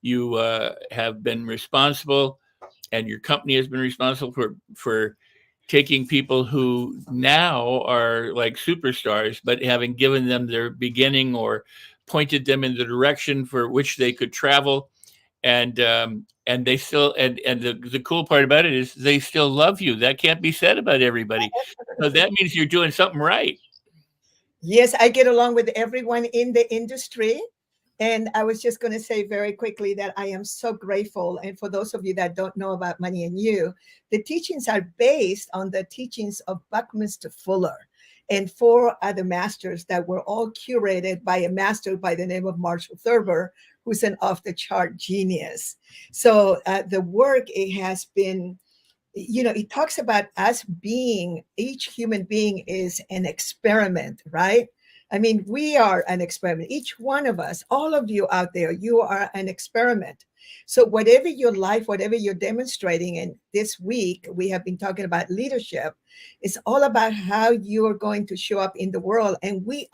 You have been responsible, and your company has been responsible for taking people who now are like superstars, but having given them their beginning or pointed them in the direction for which they could travel. And they still, and the cool part about it is they still love you. That can't be said about everybody. So that means you're doing something right. Yes, I get along with everyone in the industry. And I was just going to say very quickly that I am so grateful. And for those of you that don't know about Money and You, the teachings are based on the teachings of Buckminster Fuller and four other masters that were all curated by a master by the name of Marshall Thurber, who's an off the chart genius. So the work, it has been, it talks about us being, each human being is an experiment, right? I mean, we are an experiment. Each one of us, all of you out there, you are an experiment. So whatever your life, whatever you're demonstrating, and this week we have been talking about leadership, it's all about how you are going to show up in the world. And we're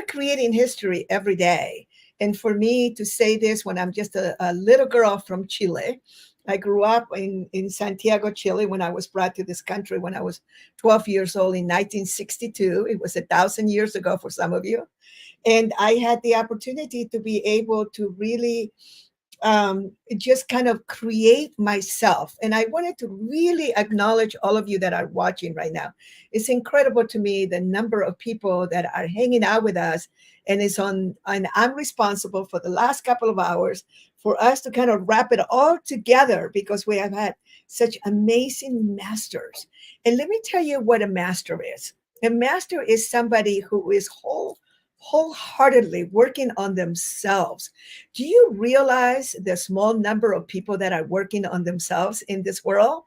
creating history every day. And for me to say this when I'm just a little girl from Chile, I grew up in Santiago, Chile, when I was brought to this country when I was 12 years old in 1962. It was 1,000 years ago for some of you. And I had the opportunity to be able to really just kind of create myself. And I wanted to really acknowledge all of you that are watching right now. It's incredible to me the number of people that are hanging out with us. And I'm responsible for the last couple of hours for us to kind of wrap it all together because we have had such amazing masters. And let me tell you what a master is. A master is somebody who is wholeheartedly working on themselves. Do you realize the small number of people that are working on themselves in this world?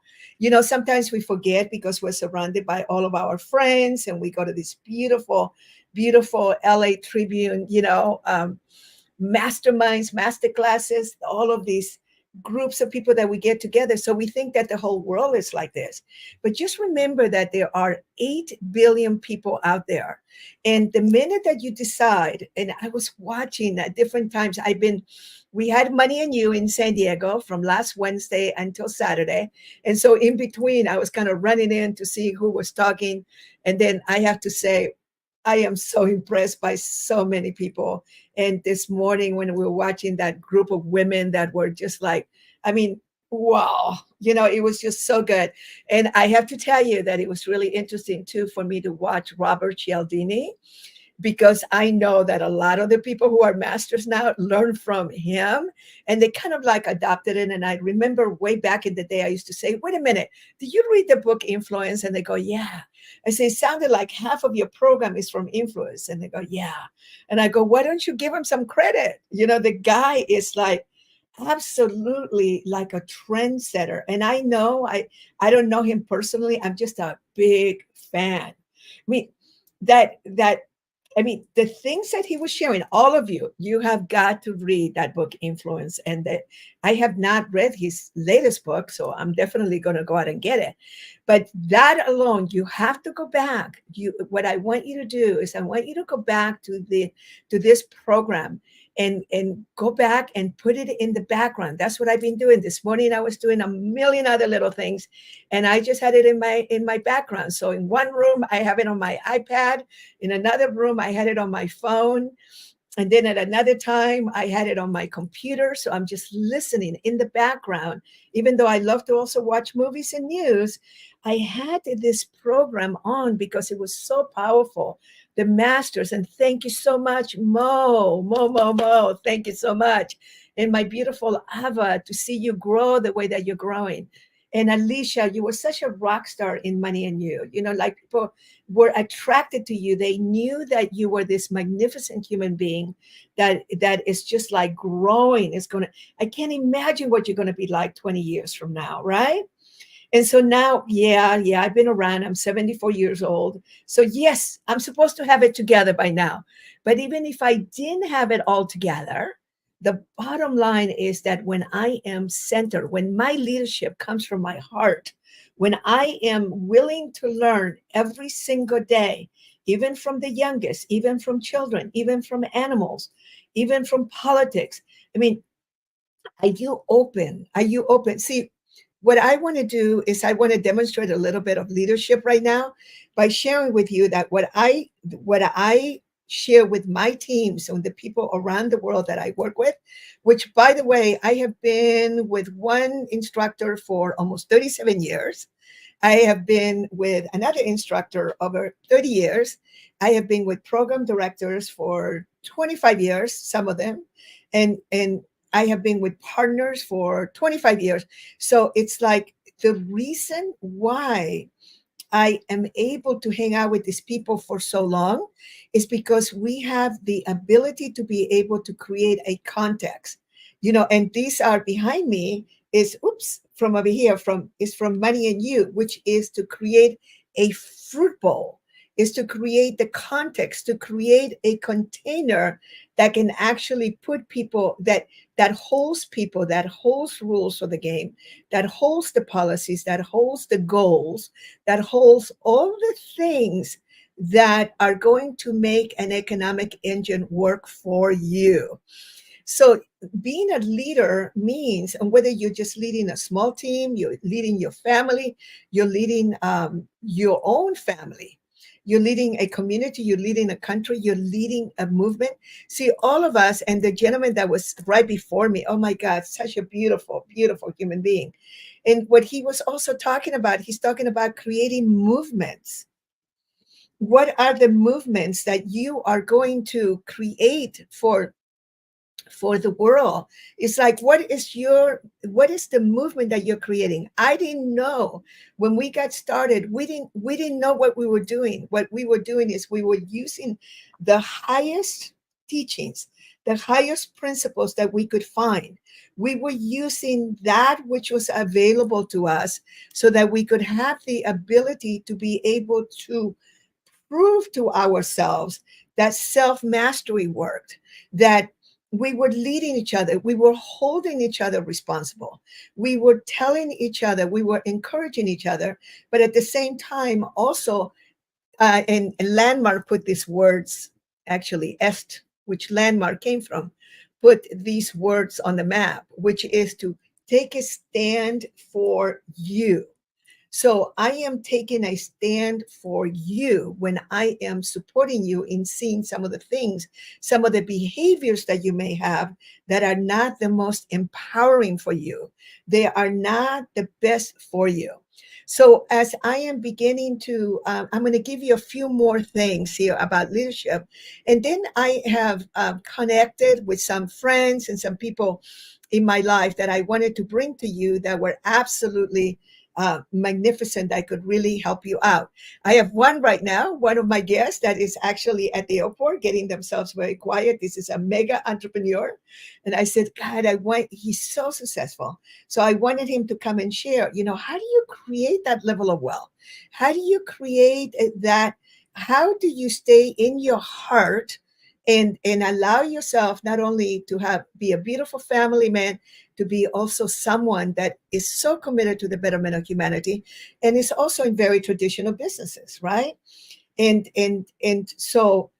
Sometimes we forget because we're surrounded by all of our friends and we go to these beautiful, beautiful LA Tribune, masterminds, master classes, all of these groups of people that we get together. So we think that the whole world is like this. But just remember that there are 8 billion people out there. And the minute that you decide, and I was watching at different times, we had Money and You in San Diego from last Wednesday until Saturday. And so in between, I was kind of running in to see who was talking. And then I have to say, I am so impressed by so many people. And this morning, when we were watching that group of women that were just like, I mean, wow, it was just so good. And I have to tell you that it was really interesting too for me to watch Robert Cialdini, because I know that a lot of the people who are masters now learn from him and they kind of like adopted it. And I remember way back in the day, I used to say, wait a minute, did you read the book Influence? And they go, yeah. I say, it sounded like half of your program is from Influence. And they go, yeah. And I go, why don't you give him some credit? The guy is like, absolutely like a trendsetter. And I know, I don't know him personally. I'm just a big fan. I mean, the things that he was sharing, all of you have got to read that book, Influence. And I have not read his latest book, so I'm definitely going to go out and get it. But that alone, you have to go back. What I want you to do is I want you to go back to this program and go back and put it in the background. That's what I've been doing. This morning I was doing a million other little things, and I just had it in my background. So in one room I have it on my iPad, in another room I had it on my phone, and then at another time I had it on my computer. So I'm just listening in the background. Even though I love to also watch movies and news, I had this program on because it was so powerful. The masters, and thank you so much, Mo. Thank you so much. And my beautiful Ava, to see you grow the way that you're growing. And Alicia, you were such a rock star in Money and You. Like people were attracted to you. They knew that you were this magnificent human being that is just like growing. I can't imagine what you're going to be like 20 years from now, right? And so now, yeah, I've been around. I'm 74 years old. So yes, I'm supposed to have it together by now. But even if I didn't have it all together, the bottom line is that when I am centered, when my leadership comes from my heart, when I am willing to learn every single day, even from the youngest, even from children, even from animals, even from politics. I mean, Are you open? Are you open? See, what I want to do is I want to demonstrate a little bit of leadership right now by sharing with you that what I share with my teams and the people around the world that I work with, which by the way, I have been with one instructor for almost 37 years. I have been with another instructor over 30 years. I have been with program directors for 25 years, some of them, and I have been with partners for 25 years. So it's like the reason why I am able to hang out with these people for so long is because we have the ability to be able to create a context, and these are behind me is, oops, from over here, from Money and You, which is to create a fruit bowl, is to create the context, to create a container that can actually put people that holds people, that holds rules for the game, that holds the policies, that holds the goals, that holds all the things that are going to make an economic engine work for you. So being a leader means, and whether you're just leading a small team, you're leading your family, you're leading your own family, you're leading a community, you're leading a country, you're leading a movement. See, all of us, and the gentleman that was right before me, oh my God, such a beautiful, beautiful human being. And what he was also talking about, he's talking about creating movements. What are the movements that you are going to create for the world? It's like, what is the movement that you're creating? I didn't know when we got started. We didn't know what we were doing. What we were doing is we were using the highest teachings, the highest principles that we could find. We were using that which was available to us so that we could have the ability to be able to prove to ourselves that self-mastery worked, that we were leading each other, we were holding each other responsible, we were telling each other, we were encouraging each other, but at the same time also, and Landmark put these words, actually est, which Landmark came from, put these words on the map, which is to take a stand for you. So I am taking a stand for you when I am supporting you in seeing some of the things, some of the behaviors that you may have that are not the most empowering for you. They are not the best for you. So as I am beginning to, I'm going to give you a few more things here about leadership. And then I have connected with some friends and some people in my life that I wanted to bring to you that were absolutely magnificent, that could really help you out. I have one right now, one of my guests that is actually at the airport getting themselves very quiet. This is a mega entrepreneur. And I said, God, he's so successful. So I wanted him to come and share, how do you create that level of wealth? How do you create that? How do you stay in your heart and allow yourself not only to be a beautiful family man, to be also someone that is so committed to the betterment of humanity, and is also in very traditional businesses, right? And so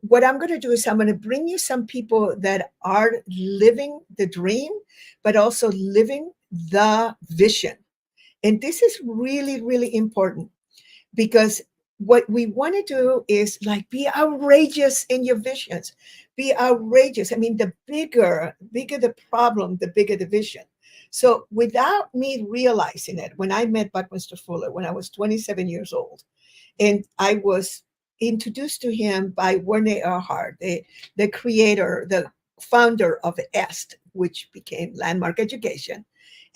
what I'm going to do is I'm going to bring you some people that are living the dream, but also living the vision. And this is really, really important, because what we want to do is like be outrageous in your visions. Be outrageous. I mean, the bigger the problem, the bigger the vision. So without me realizing it, when I met Buckminster Fuller when I was 27 years old, and I was introduced to him by Werner Erhard, the creator, the founder of EST, which became Landmark Education.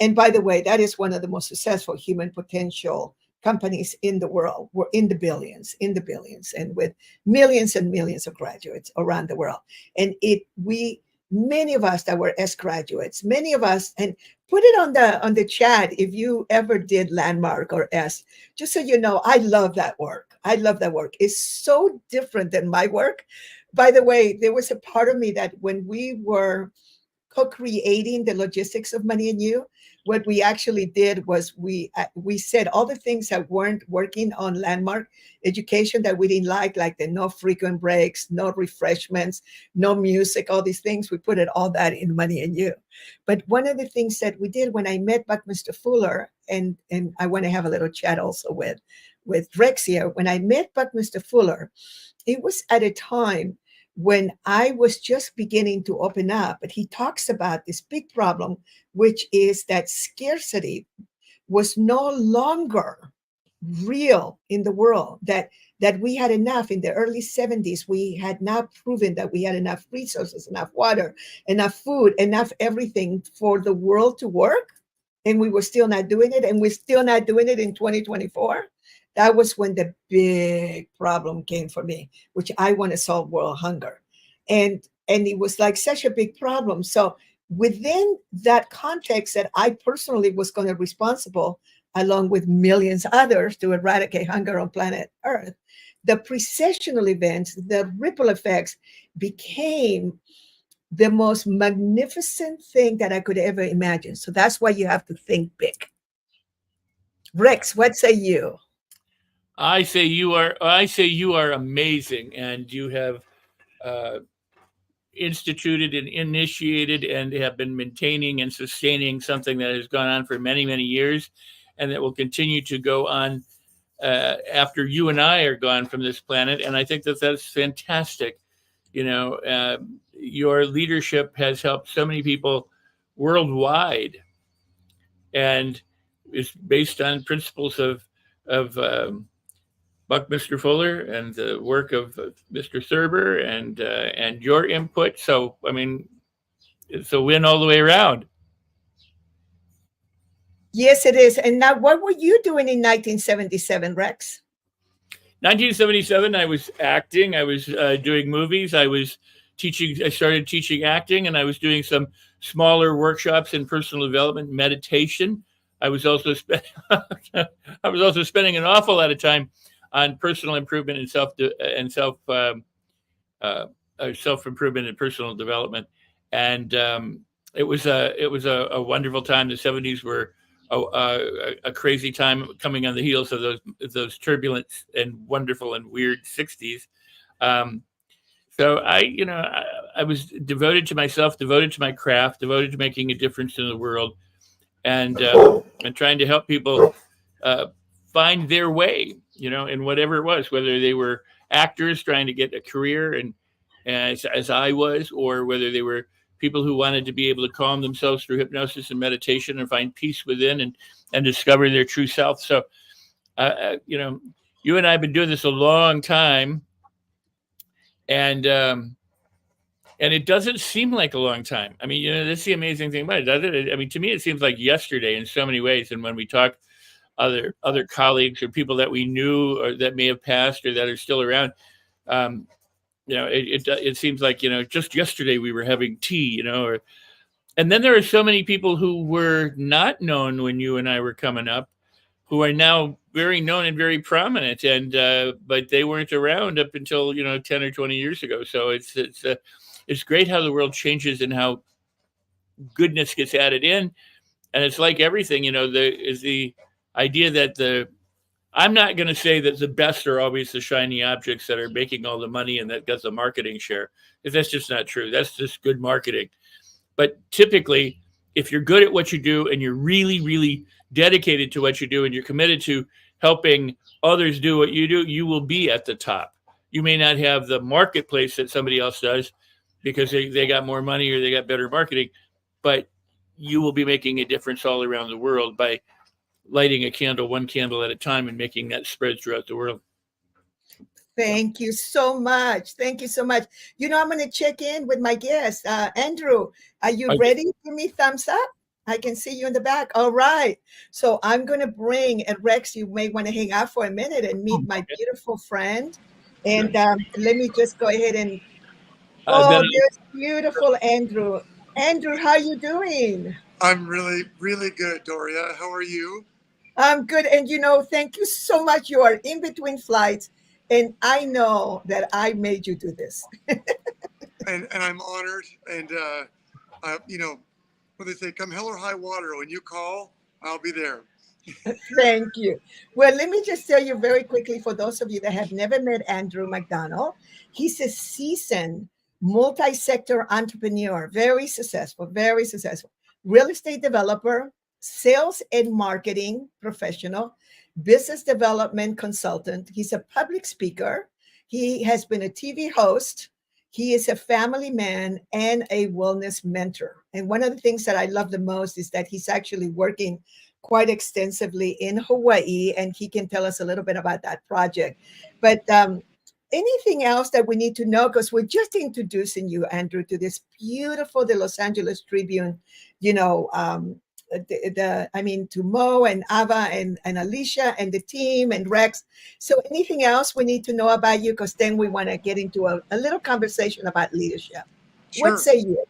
And by the way, that is one of the most successful human potential companies in the world. We're in the billions, and with millions and millions of graduates around the world. And many of us that were S graduates, many of us, and put it on the chat if you ever did Landmark or S, just so you know, I love that work. I love that work. It's so different than my work. By the way, there was a part of me that when we were co-creating the logistics of Money and You, what we actually did was we said all the things that weren't working on Landmark Education that we didn't like the no frequent breaks, no refreshments, no music, all these things. We put it all that in Money and You. But one of the things that we did when I met Buckminster Fuller, and I want to have a little chat also with Rex here. When I met Buckminster Fuller, it was at a time when I was just beginning to open up, but he talks about this big problem, which is that scarcity was no longer real in the world, that we had enough. In the early 70s, we had not proven that we had enough resources, enough water, enough food, enough everything for the world to work. And we were still not doing it. And we're still not doing it in 2024. That was when the big problem came for me, which I want to solve world hunger. And it was like such a big problem. So within that context that I personally was going to be responsible, along with millions others, to eradicate hunger on planet Earth, the precessional events, the ripple effects became the most magnificent thing that I could ever imagine. So that's why you have to think big. Rex, what say you? I say you are amazing, and you have uh, instituted and initiated and have been maintaining and sustaining something that has gone on for many, many years, and that will continue to go on after you and I are gone from this planet. And I think that that's fantastic. Your leadership has helped so many people worldwide, and is based on principles of Buckminster Fuller and the work of Mr. Thurber and your input. So I mean, it's a win all the way around. Yes, it is. And now, what were you doing in 1977, Rex? 1977, I was acting. I was doing movies. I was teaching. I started teaching acting, and I was doing some smaller workshops in personal development, meditation. I was also I was also spending an awful lot of time on personal improvement and self improvement and personal development. And it was a wonderful time. The 70s were a crazy time, coming on the heels of those turbulent and wonderful and weird 60s. So I was devoted to myself, devoted to my craft, devoted to making a difference in the world, and trying to help people find their way, in whatever it was, whether they were actors trying to get a career, and as I was, or whether they were people who wanted to be able to calm themselves through hypnosis and meditation and find peace within, and discover their true self. So, you and I have been doing this a long time, and it doesn't seem like a long time. I mean, that's the amazing thing about it, doesn't it? I mean, to me, it seems like yesterday in so many ways. And when we talk other colleagues or people that we knew or that may have passed or that are still around, it seems like, just yesterday we were having tea, and then there are so many people who were not known when you and I were coming up, who are now very known and very prominent, and but they weren't around up until 10 or 20 years ago. So it's great how the world changes and how goodness gets added in, and it's like everything. The idea that I'm not going to say that the best are always the shiny objects that are making all the money and that gets the marketing share, because that's just not true. That's just good marketing. But typically, if you're good at what you do and you're really, really dedicated to what you do and you're committed to helping others do what you do, you will be at the top. You may not have the marketplace that somebody else does because they got more money or they got better marketing, but you will be making a difference all around the world by lighting a candle, one candle at a time, and making that spread throughout the world. Thank you so much. Thank you so much. I'm going to check in with my guest. Andrew, are you ready? Give me thumbs up. I can see you in the back. All right. So I'm going to bring, and Rex, you may want to hang out for a minute and meet my beautiful friend. And let me just go ahead and, there's beautiful Andrew. Andrew, how are you doing? I'm really, really good, Doria. How are you? I'm good. And, thank you so much. You are in between flights. And I know that I made you do this. and I'm honored. And what they say, come hell or high water, when you call, I'll be there. Thank you. Well, let me just tell you very quickly for those of you that have never met Andrew McDonald, he's a seasoned multi-sector entrepreneur, very successful real estate developer, sales and marketing professional, business development consultant. He's a public speaker. He has been a TV host. He is a family man and a wellness mentor. And one of the things that I love the most is that he's actually working quite extensively in Hawaii, and he can tell us a little bit about that project. But anything else that we need to know? Because we're just introducing you, Andrew, to this beautiful, the Los Angeles Tribune, you know, I mean, to Mo and Ava and Alicia and the team and Rex. So anything else we need to know about you? Because then we want to get into a little conversation about leadership. What Sure. say you?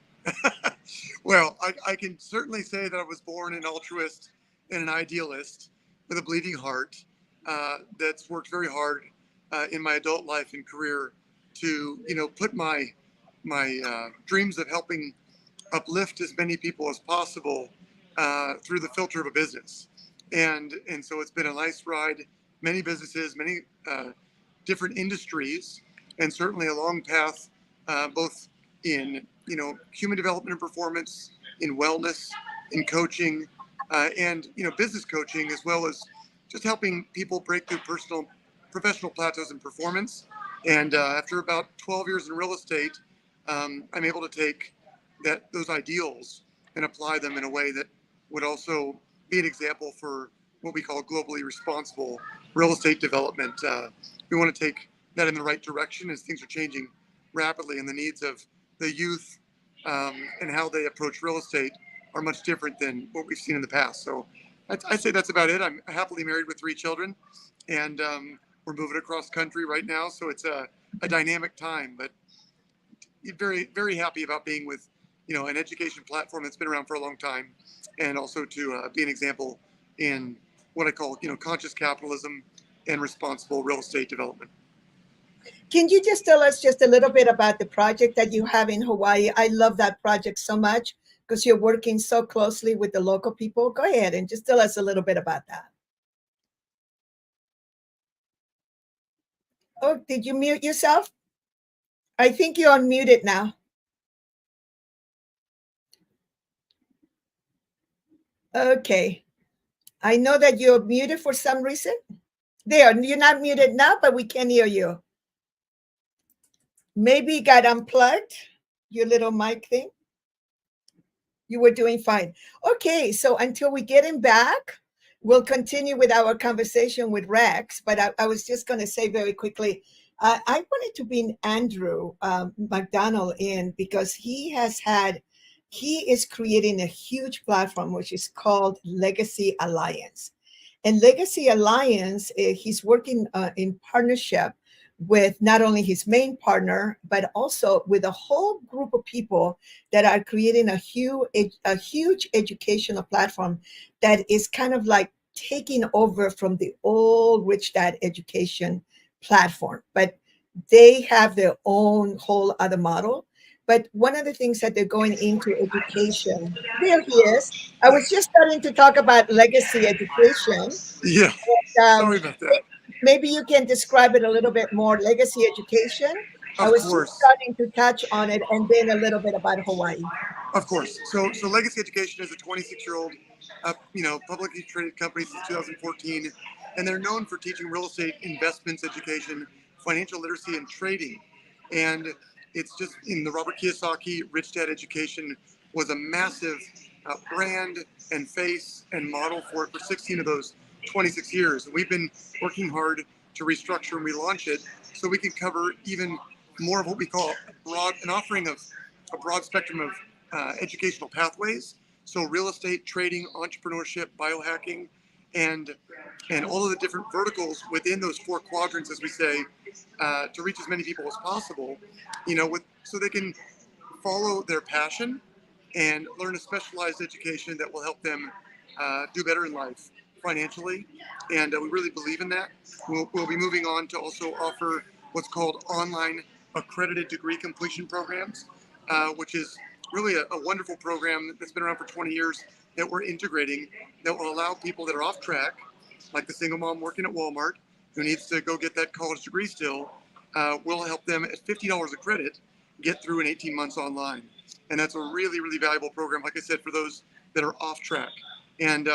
Well, I can certainly say that I was born an altruist and an idealist with a bleeding heart that's worked very hard in my adult life and career to, put my dreams of helping uplift as many people as possible through the filter of a business. And so it's been a nice ride, many businesses, many different industries, and certainly a long path, both in human development and performance, in wellness, in coaching, and business coaching, as well as just helping people break through professional plateaus in performance. And after about 12 years in real estate, I'm able to take those ideals and apply them in a way that would also be an example for what we call globally responsible real estate development. We want to take that in the right direction as things are changing rapidly, and the needs of the youth and how they approach real estate are much different than what we've seen in the past. So I'd say that's about it. I'm happily married with 3 children, and we're moving across country right now. So it's a dynamic time, but very, very happy about being with, an education platform that's been around for a long time, and also to be an example in what I call, conscious capitalism and responsible real estate development. Can you just tell us just a little bit about the project that you have in Hawaii? I love that project so much because you're working so closely with the local people. Go ahead and just tell us a little bit about that. Oh, did you mute yourself? I think you're unmuted now. Okay. I know that you're muted for some reason. There, you're not muted now, but we can hear you. Maybe you got unplugged, your little mic thing. You were doing fine. Okay, so until we get him back, we'll continue with our conversation with Rex. But I was just going to say very quickly, I wanted to bring Andrew McDonald in because he is creating a huge platform, which is called Legacy Alliance. And Legacy Alliance, he's working in partnership with not only his main partner, but also with a whole group of people that are creating a huge educational platform that is kind of like taking over from the old Rich Dad education platform. But they have their own whole other model. But one of the things that they're going into education, there he is. I was just starting to talk about legacy education. Yeah, And, sorry about that. maybe you can describe it a little bit more, legacy education. I Of was just course. starting to touch on it, and then a little bit about Hawaii. Of course. So Legacy Education is a 26-year-old, publicly traded company since 2014, and they're known for teaching real estate investments education, financial literacy, and trading. And it's just in the Robert Kiyosaki Rich Dad Education was a massive brand and face and model for it for 16 of those 26 years. And we've been working hard to restructure and relaunch it so we can cover even more of what we call an offering of a broad spectrum of educational pathways. So real estate, trading, entrepreneurship, biohacking, and all of the different verticals within those 4 quadrants, as we say, to reach as many people as possible, so they can follow their passion and learn a specialized education that will help them do better in life financially. And we really believe in that. We'll be moving on to also offer what's called online accredited degree completion programs, which is really a wonderful program that's been around for 20 years that we're integrating that will allow people that are off track, like the single mom working at Walmart who needs to go get that college degree still. We'll help them at $50 a credit get through in 18 months online. And that's a really, really valuable program, like I said, for those that are off track. And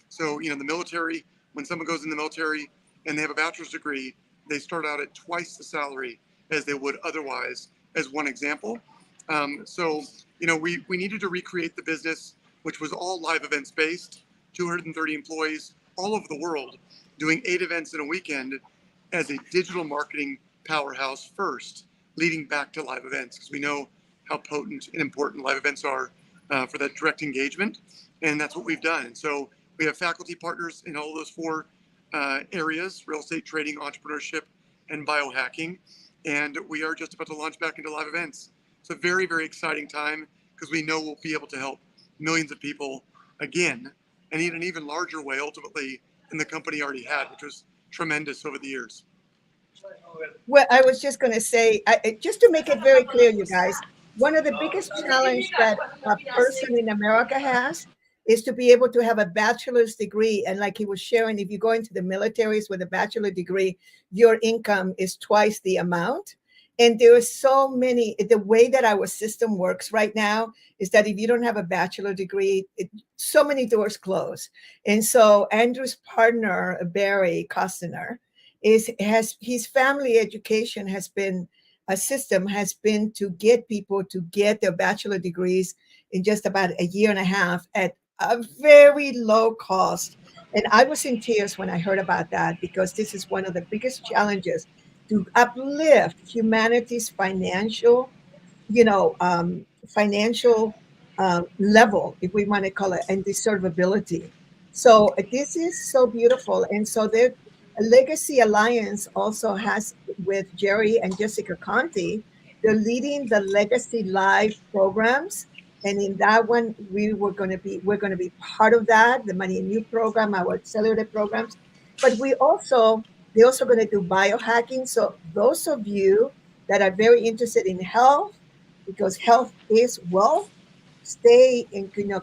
so, the military, when someone goes in the military and they have a bachelor's degree, they start out at twice the salary as they would otherwise, as one example. So, we needed to recreate the business, which was all live events based, 230 employees all over the world, doing 8 events in a weekend as a digital marketing powerhouse first, leading back to live events, because we know how potent and important live events are for that direct engagement. And that's what we've done. And so we have faculty partners in all those 4 areas: real estate, trading, entrepreneurship, and biohacking. And we are just about to launch back into live events. It's a very, very exciting time because we know we'll be able to help millions of people again, and in an even larger way ultimately than the company already had, which was tremendous over the years. Well, I was just going to say, just to make it very clear, you guys, one of the biggest challenge that a person in America has is to be able to have a bachelor's degree. And like he was sharing, if you go into the militaries with a bachelor degree, your income is twice the amount. And there are so many, the way that our system works right now is that if you don't have a bachelor degree, so many doors close. And so Andrew's partner, Barry Costner, has his family education has been a system has been to get people to get their bachelor degrees in just about a year and a half at a very low cost. And I was in tears when I heard about that, because this is one of the biggest challenges to uplift humanity's financial level, if we want to call it, and deservability. So this is so beautiful. And so there, Legacy Alliance also has, with Jerry and Jessica Conti, they're leading the Legacy Live programs. And in that one, we're going to be part of that, the Money and You program, our accelerated programs. But they're also going to do biohacking. So those of you that are very interested in health, because health is wealth, stay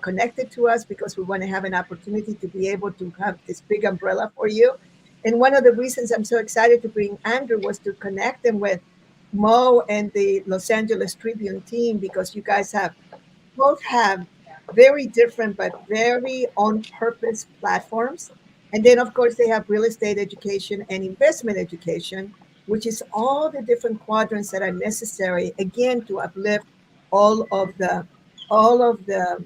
connected to us, because we want to have an opportunity to be able to have this big umbrella for you. And one of the reasons I'm so excited to bring Andrew was to connect them with Mo and the Los Angeles Tribune team, because you guys both have very different but very on purpose platforms. And then, of course, they have real estate education and investment education, which is all the different quadrants that are necessary, again, to uplift all of the, all of the,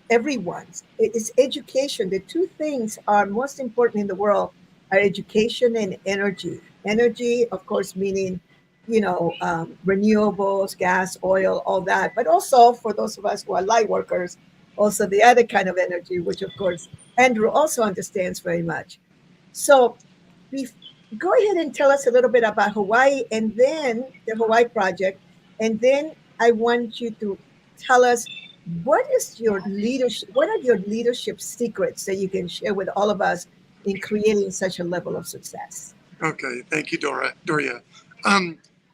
everyone's. It's education. The 2 things are most important in the world are education and energy. Energy, of course, meaning renewables, gas, oil, all that. But also for those of us who are light workers, also the other kind of energy, which of course Andrew also understands very much. So go ahead and tell us a little bit about Hawaii, and then the Hawaii project. And then I want you to tell us, what are your leadership secrets that you can share with all of us in creating such a level of success? Okay, thank you, Doria.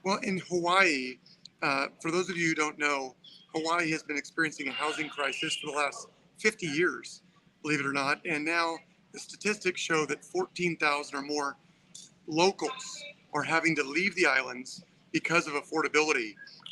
Well, in Hawaii, for those of you who don't know, Hawaii has been experiencing a housing crisis for the last 50 years, believe it or not. And now the statistics show that 14,000 or more locals are having to leave the islands because of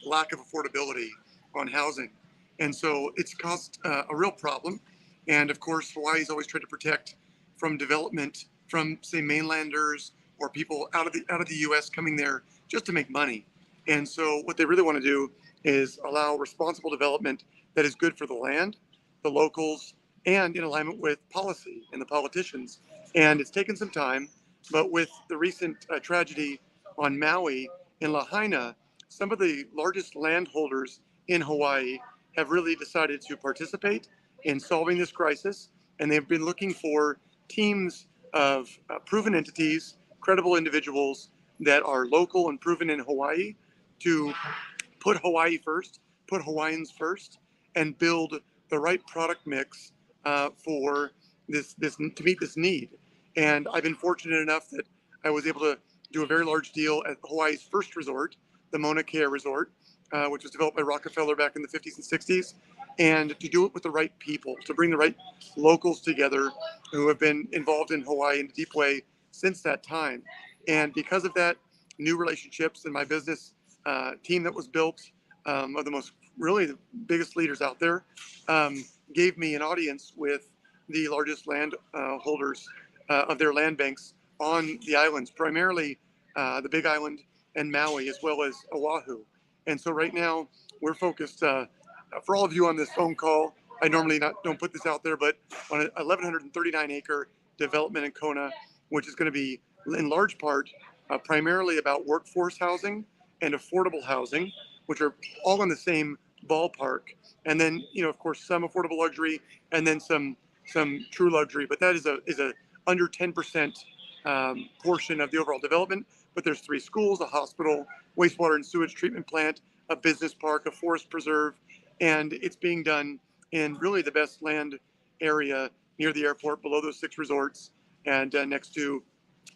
lack of affordability on housing. And so it's caused a real problem. And of course, Hawaii's always tried to protect from development from, say, mainlanders or people out of the U.S. coming there just to make money. And so what they really want to do is allow responsible development that is good for the land, the locals, and in alignment with policy and the politicians. And it's taken some time, but with the recent tragedy on Maui in Lahaina, some of the largest landholders in Hawaii have really decided to participate in solving this crisis. And they've been looking for teams of proven entities, credible individuals that are local and proven in Hawaii to put Hawaii first, put Hawaiians first, and build the right product mix for this to meet this need. And I've been fortunate enough that I was able to do a very large deal at Hawaii's first resort, the Mauna Kea Resort, which was developed by Rockefeller back in the 50s and 60s, and to do it with the right people, to bring the right locals together who have been involved in Hawaii in a deep way since that time. And because of that, new relationships and my business team that was built, of the most really the biggest leaders out there, gave me an audience with the largest land holders of their land banks on the islands, primarily the Big Island and Maui, as well as Oahu. And so right now we're focused, for all of you on this phone call, I normally don't put this out there, but on an 1,139 acre development in Kona, which is going to be in large part primarily about workforce housing and affordable housing, which are all in the same ballpark. And then, of course, some affordable luxury and then some true luxury. But that is a under 10% portion of the overall development. But there's 3 schools, a hospital, wastewater and sewage treatment plant, a business park, a forest preserve, and it's being done in really the best land area near the airport, below those 6 resorts, and next to,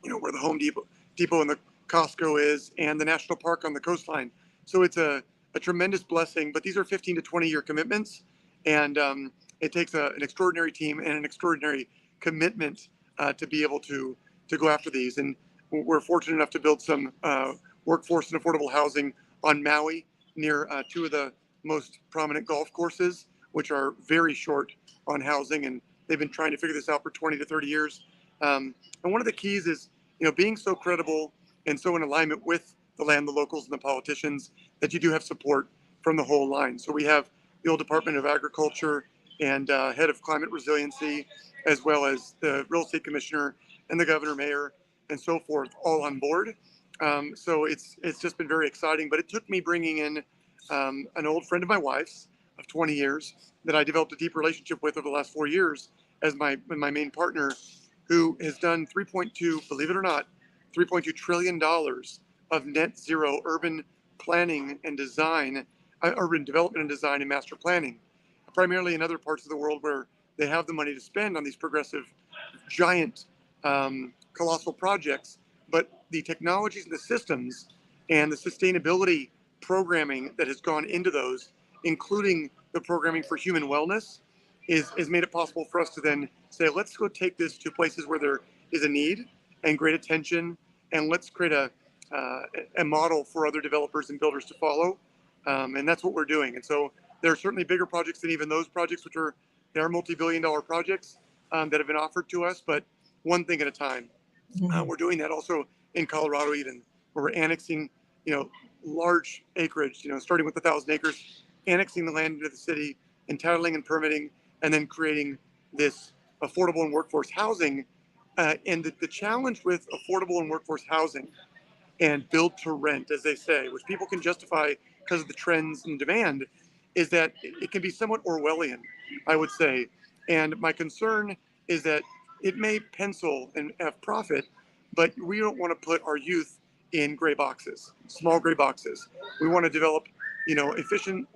where the Home Depot and the Costco is, and the national park on the coastline. So it's a tremendous blessing. But these are 15 to 20-year commitments, and it takes an extraordinary team and an extraordinary commitment to be able to go after these. And we're fortunate enough to build some workforce and affordable housing on Maui near 2 of the most prominent golf courses, which are very short on housing, and they've been trying to figure this out for 20 to 30 years. And one of the keys is, being so credible and so in alignment with the land, the locals, and the politicians, that you do have support from the whole line. So we have the old Department of Agriculture and head of climate resiliency, as well as the real estate commissioner and the governor, mayor, and so forth, all on board. So it's just been very exciting. But it took me bringing in an old friend of my wife's of 20 years that I developed a deep relationship with over the last 4 years as my main partner, who has done 3.2, believe it or not, $3.2 trillion of net zero urban planning and design, urban development and design and master planning, primarily in other parts of the world where they have the money to spend on these progressive, giant, colossal projects. But the technologies and the systems and the sustainability programming that has gone into those, including the programming for human wellness, is made it possible for us to then say, let's go take this to places where there is a need and great attention, and let's create a model for other developers and builders to follow. And that's what we're doing. And so there are certainly bigger projects than even those projects, which they are multi-billion-dollar projects that have been offered to us, but one thing at a time. We're doing that also in Colorado, even, where we're annexing, large acreage, starting with 1,000 acres, annexing the land into the city, entitling and permitting, and then creating this affordable and workforce housing. And the challenge with affordable and workforce housing and build to rent, as they say, which people can justify because of the trends and demand, is that it can be somewhat Orwellian, I would say. And my concern is that it may pencil and have profit, but we don't want to put our youth in gray boxes, small gray boxes. We want to develop, efficient,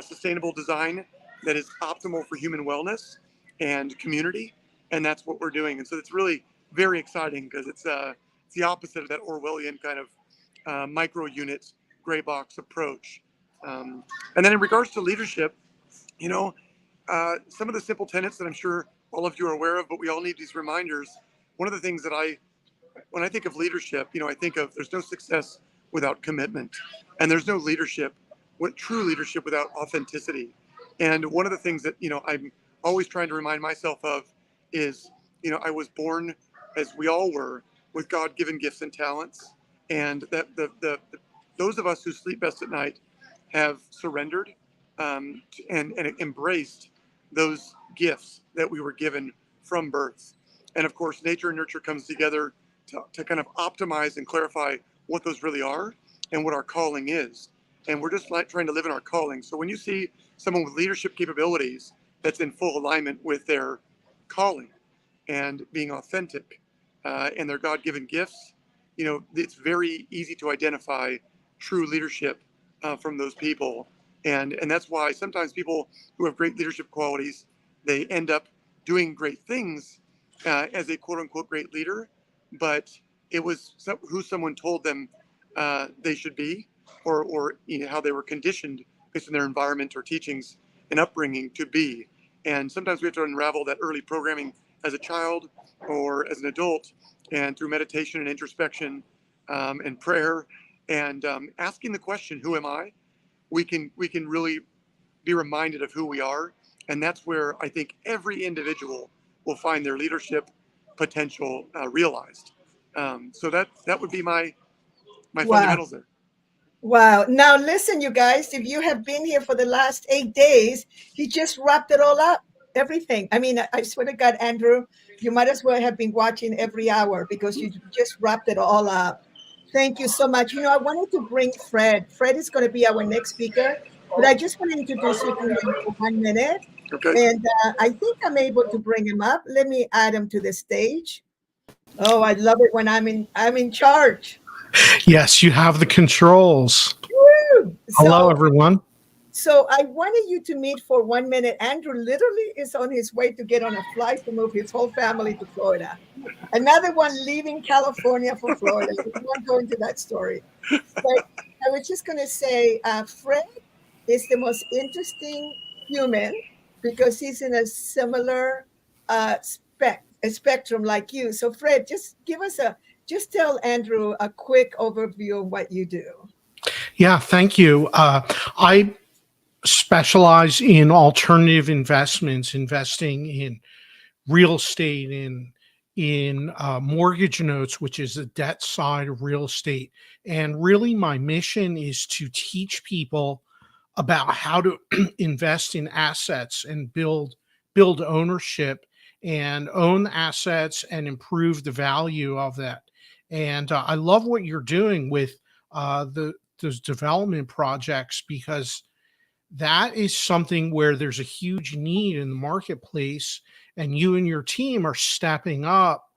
sustainable design that is optimal for human wellness and community, and that's what we're doing. And so it's really very exciting because it's the opposite of that Orwellian kind of micro unit gray box approach. And then in regards to leadership, some of the simple tenets that I'm sure all of you are aware of, but we all need these reminders. One of the things that when I think of leadership, I think of there's no success without commitment, and there's no true leadership without authenticity. And one of the things that, I'm always trying to remind myself of is, I was born, as we all were, with God-given gifts and talents, and that those of us who sleep best at night have surrendered and embraced those gifts that we were given from birth. And of course, nature and nurture comes together to kind of optimize and clarify what those really are and what our calling is. And we're just trying to live in our calling. So when you see someone with leadership capabilities that's in full alignment with their calling and being authentic and their God-given gifts, it's very easy to identify true leadership from those people. And that's why sometimes people who have great leadership qualities, they end up doing great things as a quote unquote great leader, but it was who someone told them they should be, or how they were conditioned based on their environment or teachings and upbringing to be. And sometimes we have to unravel that early programming as a child or as an adult, and through meditation and introspection and prayer and asking the question, who am I? We can really be reminded of who we are. And that's where I think every individual will find their leadership potential realized. So that would be my Wow. fundamentals there. Wow. Now listen, you guys, if you have been here for the last 8 days, he just wrapped it all up, everything. I mean, I swear to God, Andrew, you might as well have been watching every hour because you just wrapped it all up. Thank you so much. I wanted to bring Fred. Fred is going to be our next speaker, but I just want to introduce you to him for 1 minute. Okay. And I think I'm able to bring him up. Let me add him to the stage. Oh, I love it when I'm in charge. Yes, you have the controls. Woo! Hello, everyone. So I wanted you to meet for 1 minute. Andrew literally is on his way to get on a flight to move his whole family to Florida. Another one leaving California for Florida. We won't go into that story. But I was just going to say, Fred is the most interesting human because he's in a similar spectrum like you. So Fred, just tell Andrew a quick overview of what you do. Yeah, thank you. I specialize in alternative investments, investing in real estate, in mortgage notes, which is the debt side of real estate. And really my mission is to teach people about how to invest in assets and build ownership and own assets and improve the value of that. And I love what you're doing with those development projects, because that is something where there's a huge need in the marketplace, and you and your team are stepping up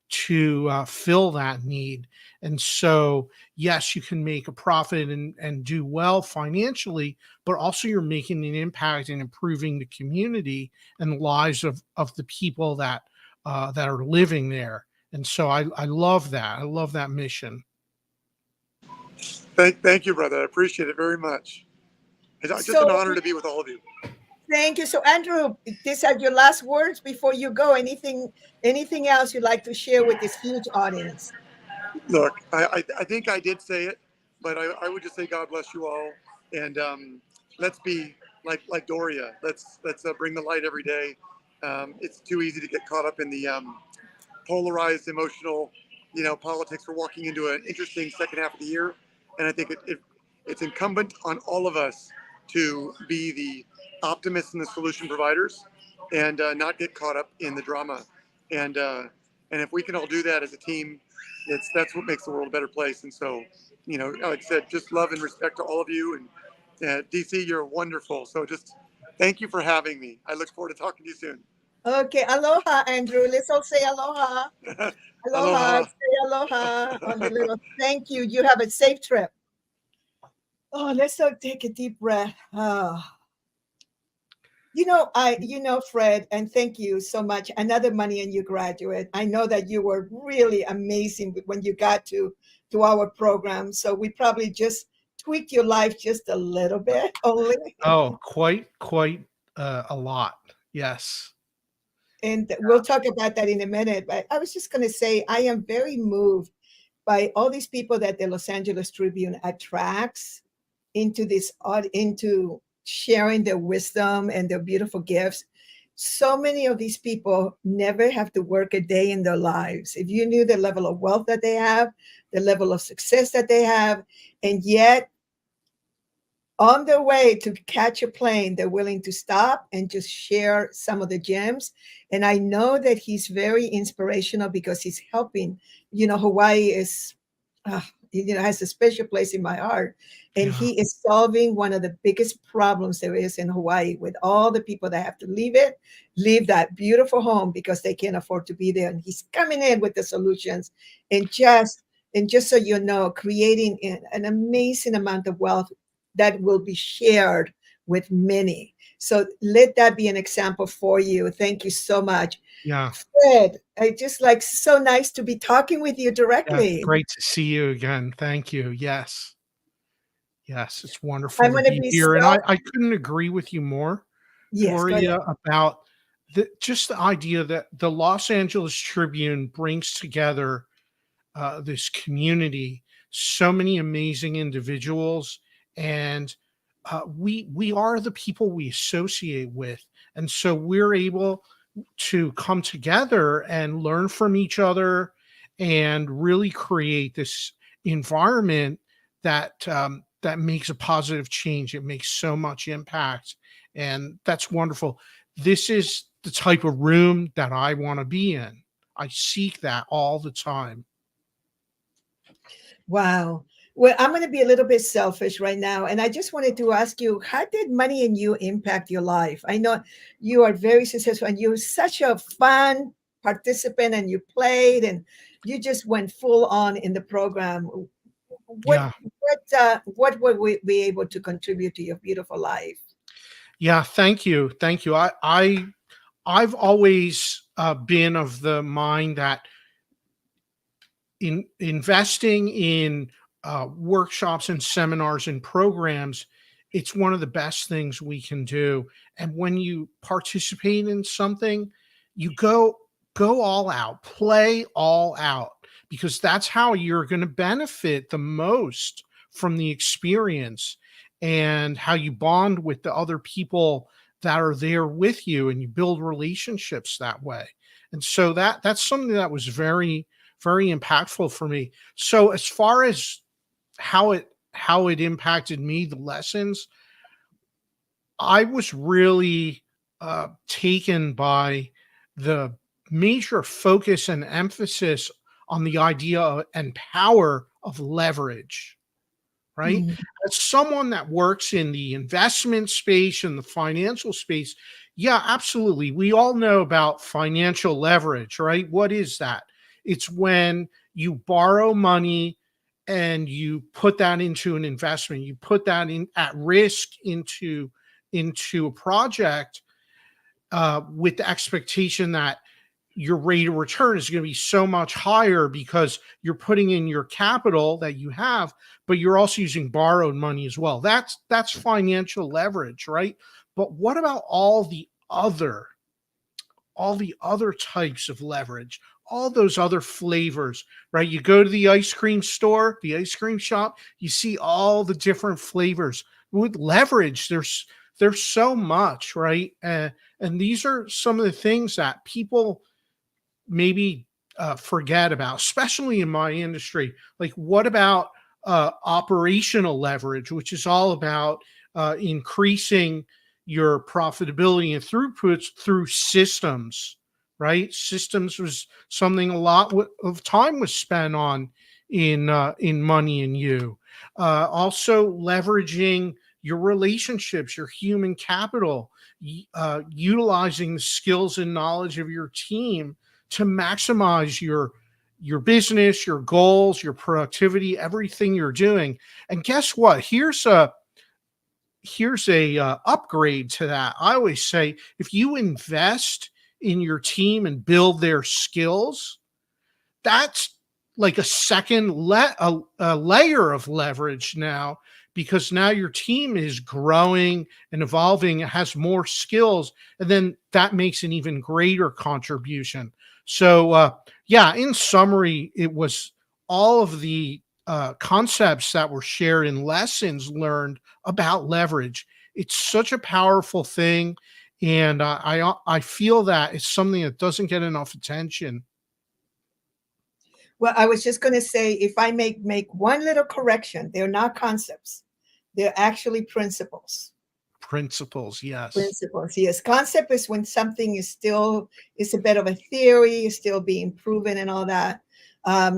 to fill that need. And so, yes, you can make a profit and do well financially, but also you're making an impact and improving the community and the lives of the people that are living there. And so I love that. I love that mission. Thank you, brother. I appreciate it very much. It's just an honor to be with all of you. Thank you. So, Andrew, these are your last words before you go. Anything else you'd like to share with this huge audience? Look, I think I did say it, but I would just say God bless you all, and let's be like Doria. Let's bring the light every day. It's too easy to get caught up in the polarized, emotional, politics. We're walking into an interesting second half of the year, and I think it's incumbent on all of us to be the optimists and the solution providers, and not get caught up in the drama. And if we can all do that as a team, that's what makes the world a better place. And so, like I said, just love and respect to all of you. And DC, you're wonderful. So just thank you for having me. I look forward to talking to you soon. Okay, aloha, Andrew. Let's all say aloha. Aloha. Say aloha on the little. Thank you. You have a safe trip. Oh, let's all take a deep breath. Oh. Fred, and thank you so much. Another Money and You graduate. I know that you were really amazing when you got to our program. So we probably just tweaked your life just a little bit only. Oh, quite a lot. Yes. And we'll talk about that in a minute. But I was just going to say, I am very moved by all these people that the Los Angeles Tribune attracts into sharing their wisdom and their beautiful gifts. So many of these people never have to work a day in their lives. If you knew the level of wealth that they have, the level of success that they have, and yet on their way to catch a plane, they're willing to stop and just share some of the gems. And I know that he's very inspirational because he's helping. Hawaii is, has a special place in my heart. And he is solving one of the biggest problems there is in Hawaii with all the people that have to leave that beautiful home because they can't afford to be there. And he's coming in with the solutions and just so you know, creating an amazing amount of wealth that will be shared with many. So let that be an example for you. Thank you so much. Yeah. Fred, so nice to be talking with you directly. Yeah, great to see you again. Thank you. Yes. Yes, it's wonderful I'm to going to be be here. And so, I couldn't agree with you more, yes, go ahead. Doria, about just the idea that the Los Angeles Tribune brings together this community, so many amazing individuals, and we are the people we associate with, and so we're able to come together and learn from each other, and really create this environment that that makes a positive change. It makes so much impact, and that's wonderful. This is the type of room that I want to be in. I seek that all the time. Wow. Well, I'm going to be a little bit selfish right now. And I just wanted to ask you, how did money and you impact your life? I know you are very successful and you're such a fun participant and you played and you just went full on in the program. Yeah. What would we be able to contribute to your beautiful life? Yeah, thank you. Thank you. I've always been of the mind that in investing in workshops and seminars and programs, it's one of the best things we can do. And when you participate in something, you go all out, play all out, because that's how you're going to benefit the most from the experience, and how you bond with the other people that are there with you, and you build relationships that way. And so that's something that was very impactful for me. So as far as how it impacted me, the lessons, I was really taken by the major focus and emphasis on the idea and power of leverage, right? Mm. As someone that works in the investment space and the financial space, yeah, absolutely. We all know about financial leverage, right? What is that? It's when you borrow money and you put that into an investment, you put that in at risk into a project, with the expectation that your rate of return is going to be so much higher because you're putting in your capital that you have, but you're also using borrowed money as well. That's financial leverage, right? But what about all the other types of leverage, all those other flavors, right? You go to the ice cream store, the ice cream shop, you see all the different flavors. With leverage, there's so much, right? And these are some of the things that people maybe forget about, especially in my industry. Like, what about operational leverage, which is all about increasing your profitability and throughputs through systems, right? Systems was something a lot of time was spent on in Money and You. Also leveraging your relationships, your human capital, utilizing the skills and knowledge of your team to maximize your business, your goals, your productivity, everything you're doing. And guess what? Here's a upgrade to that. I always say, if you invest in your team and build their skills, that's like a second a layer of leverage now, because now your team is growing and evolving, it has more skills, and then that makes an even greater contribution. So yeah, in summary, it was all of the concepts that were shared in lessons learned about leverage. It's such a powerful thing, and I feel that it's something that doesn't get enough attention. Well, I was just going to say, if I make one little correction, they're not concepts. They're actually principles. Principles, yes. Principles, yes. Concept is when something is a bit of a theory, is still being proven and all that.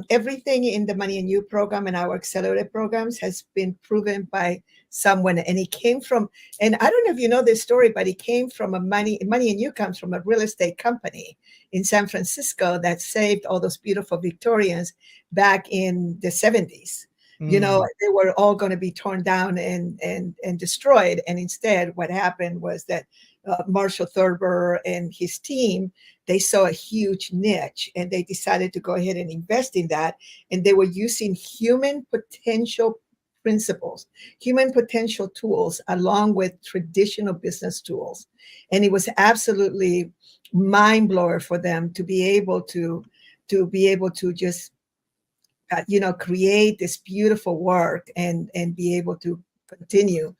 Everything in the Money and You program and our accelerated programs has been proven by someone, and it came from. And I don't know if you know this story, but it came from Money and You comes from a real estate company in San Francisco that saved all those beautiful Victorians back in the 70s. Mm, They were all going to be torn down and destroyed, and instead what happened was that Marshall Thurber and his team, they saw a huge niche and they decided to go ahead and invest in that, and they were using human potential principles, human potential tools, along with traditional business tools. And it was absolutely mind blower for them to be able to just create this beautiful work and be able to continue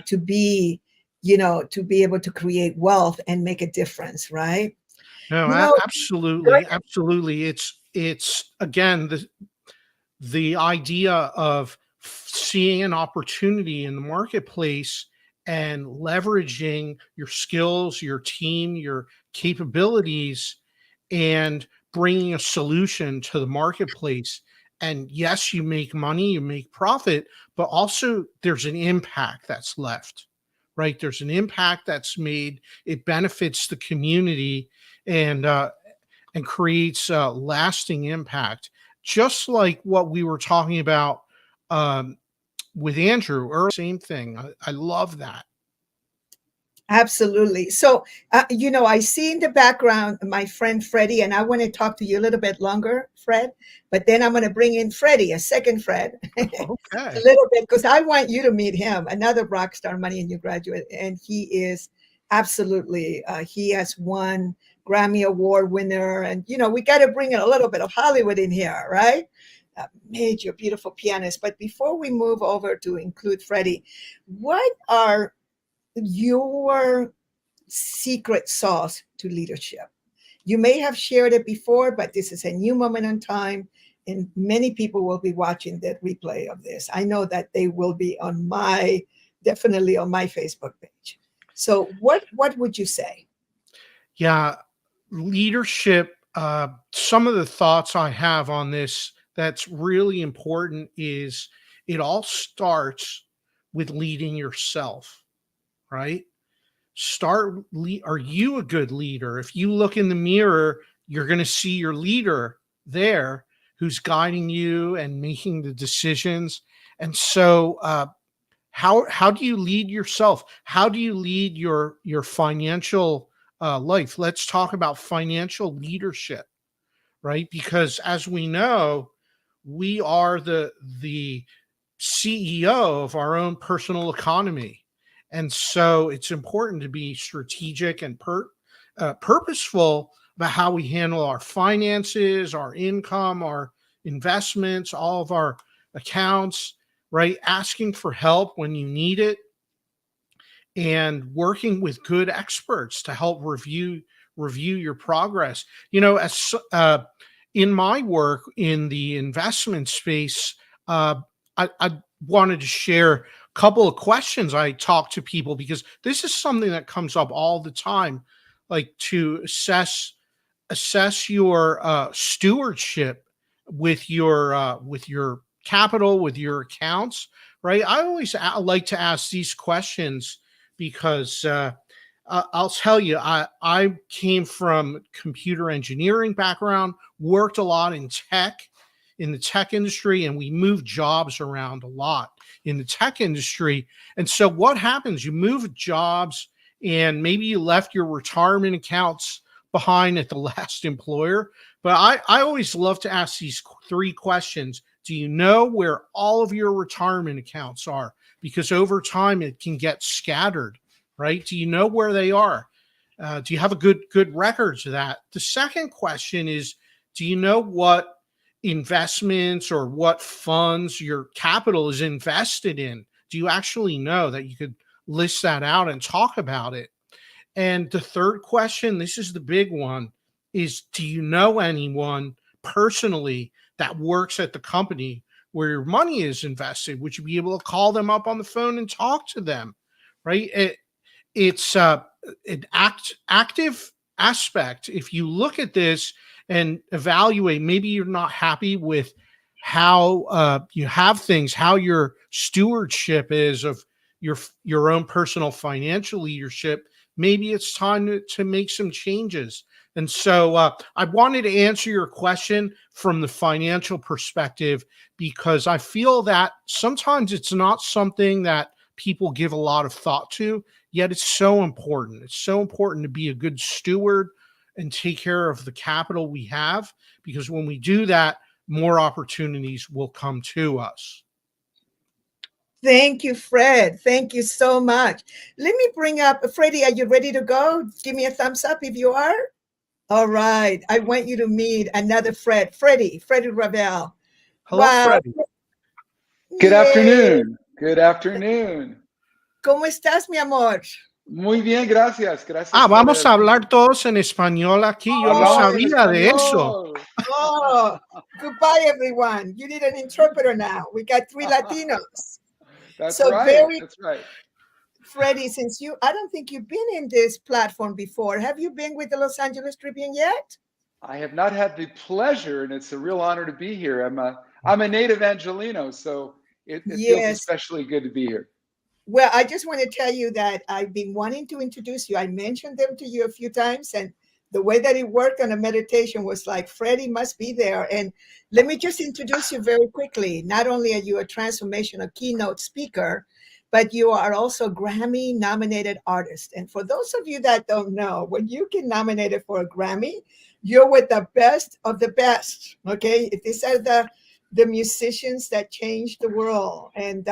to be to be able to create wealth and make a difference, right? No, You know, absolutely, absolutely. It's again the idea of seeing an opportunity in the marketplace and leveraging your skills, your team, your capabilities, and bringing a solution to the marketplace. And yes, you make money, you make profit, but also there's an impact that's left, right? There's an impact that's made. It benefits the community and creates a lasting impact, just like what we were talking about with Andrew earlier. Same thing. I love that. absolutely. So, I see in the background my friend Freddie, and I want to talk to you a little bit longer, Fred, but then I'm going to bring in Freddie, a second Fred, a Okay. little bit, because I want you to meet him, another rock star Money and You graduate. And he is absolutely, he has won Grammy Award winner. And, we got to bring in a little bit of Hollywood in here, right? Major, beautiful pianist. But before we move over to include Freddie, what are your secret sauce to leadership? You may have shared it before, but this is a new moment in time, and many people will be watching the replay of this. I know that they will be definitely on my Facebook page. So what would you say? Yeah, leadership. Some of the thoughts I have on this that's really important is it all starts with leading yourself, right? Are you a good leader? If you look in the mirror, you're going to see your leader there who's guiding you and making the decisions. And so how do you lead yourself? How do you lead your financial life? Let's talk about financial leadership, right? Because as we know, we are the CEO of our own personal economy. And so it's important to be strategic and purposeful about how we handle our finances, our income, our investments, all of our accounts, right? Asking for help when you need it and working with good experts to help review your progress. As in my work in the investment space, I wanted to share a couple of questions I talk to people, because this is something that comes up all the time, like to assess your stewardship with your capital, with your accounts, right? I always like to ask these questions because I'll tell you, I came from computer engineering background, worked a lot in the tech industry, and we moved jobs around a lot in the tech industry. And so what happens? You move jobs and maybe you left your retirement accounts behind at the last employer. But I always love to ask these three questions. Do you know where all of your retirement accounts are? Because over time it can get scattered, right? Do you know where they are? Do you have a good records of that? The second question is, do you know what investments or what funds your capital is invested in? Do you actually know that you could list that out and talk about it? And the third question, this is the big one, is do you know anyone personally that works at the company where your money is invested? Would you be able to call them up on the phone and talk to them, right? It's an active aspect. If you look at this and evaluate, maybe you're not happy with how you have things, how your stewardship is of your own personal financial leadership. Maybe it's time to make some changes. And so I wanted to answer your question from the financial perspective, because I feel that sometimes it's not something that people give a lot of thought to, yet it's so important. It's so important to be a good steward and take care of the capital we have, because when we do that, more opportunities will come to us. Thank you, Fred. Thank you so much. Let me bring up Freddie. Are you ready to go? Give me a thumbs up if you are. All right. I want you to meet another Fred. Freddie Ravel. Hello, Wow. Freddie. Good Yay. afternoon. Good afternoon. ¿Cómo estás, mi amor? Muy bien, gracias. Gracias Ah, por vamos a hablar todos en español aquí. Yo no Hablamos en sabía de eso. español. Oh, goodbye, everyone. You need an interpreter now. We got 3 Latinos. That's So right. very, That's right. Freddie, since I don't think you've been in this platform before. Have you been with the Los Angeles Tribune yet? I have not had the pleasure, and it's a real honor to be here. I'm a native Angelino, so it feels Yes. especially good to be here. Well, I just want to tell you that I've been wanting to introduce you. I mentioned them to you a few times, and the way that it worked on a meditation was like, Freddie must be there. And let me just introduce you very quickly. Not only are you a transformational keynote speaker, but you are also Grammy nominated artist. And for those of you that don't know, when you get nominated for a Grammy, you're with the best of the best. Okay, these are the musicians that changed the world. And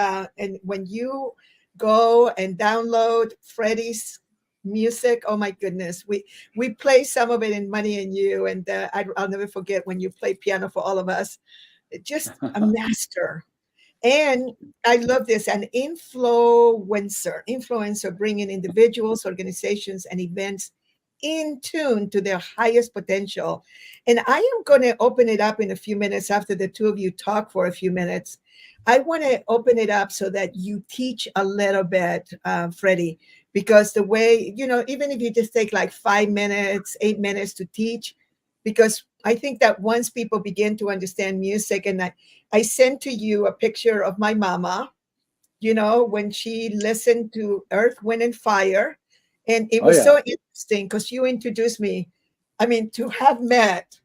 when you go and download Freddie's music, oh my goodness, we play some of it in Money and You, and I'll never forget when you play piano for all of us. Just a master. And I love this, an influencer bringing individuals, organizations, and events in tune to their highest potential. And I am going to open it up in a few minutes after the two of you talk for a few minutes. I want to open it up so that you teach a little bit, Freddie, because the way, even if you just take like 5 minutes, 8 minutes to teach, because I think that once people begin to understand music, and I sent to you a picture of my mama, when she listened to Earth, Wind, and Fire. And it was so interesting because you introduced me. I mean, to have met,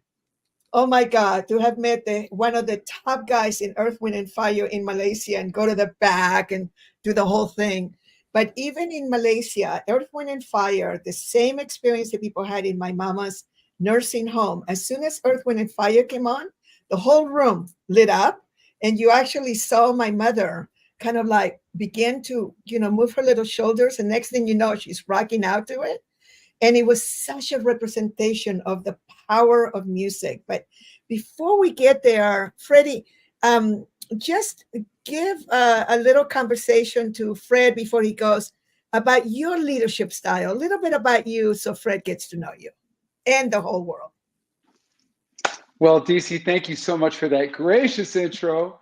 oh my God, to have met one of the top guys in Earth, Wind, and Fire in Malaysia and go to the back and do the whole thing. But even in Malaysia, Earth, Wind, and Fire, the same experience that people had in my mama's nursing home. As soon as Earth, Wind, and Fire came on, the whole room lit up. And you actually saw my mother kind of like begin to, move her little shoulders. And next thing you know, she's rocking out to it. And it was such a representation of the power of music. But before we get there, Freddie, just give a little conversation to Fred before he goes about your leadership style, a little bit about you so Fred gets to know you and the whole world. Well, DC, thank you so much for that gracious intro.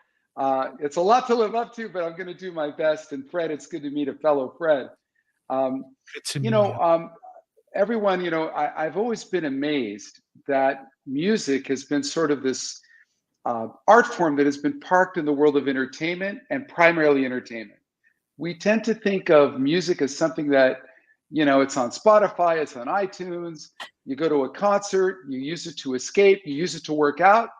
It's a lot to live up to, but I'm going to do my best. And Fred, it's good to meet a fellow Fred. Everyone, I've always been amazed that music has been sort of this art form that has been parked in the world of entertainment and primarily entertainment. We tend to think of music as something that, it's on Spotify, it's on iTunes, you go to a concert, you use it to escape, you use it to work out.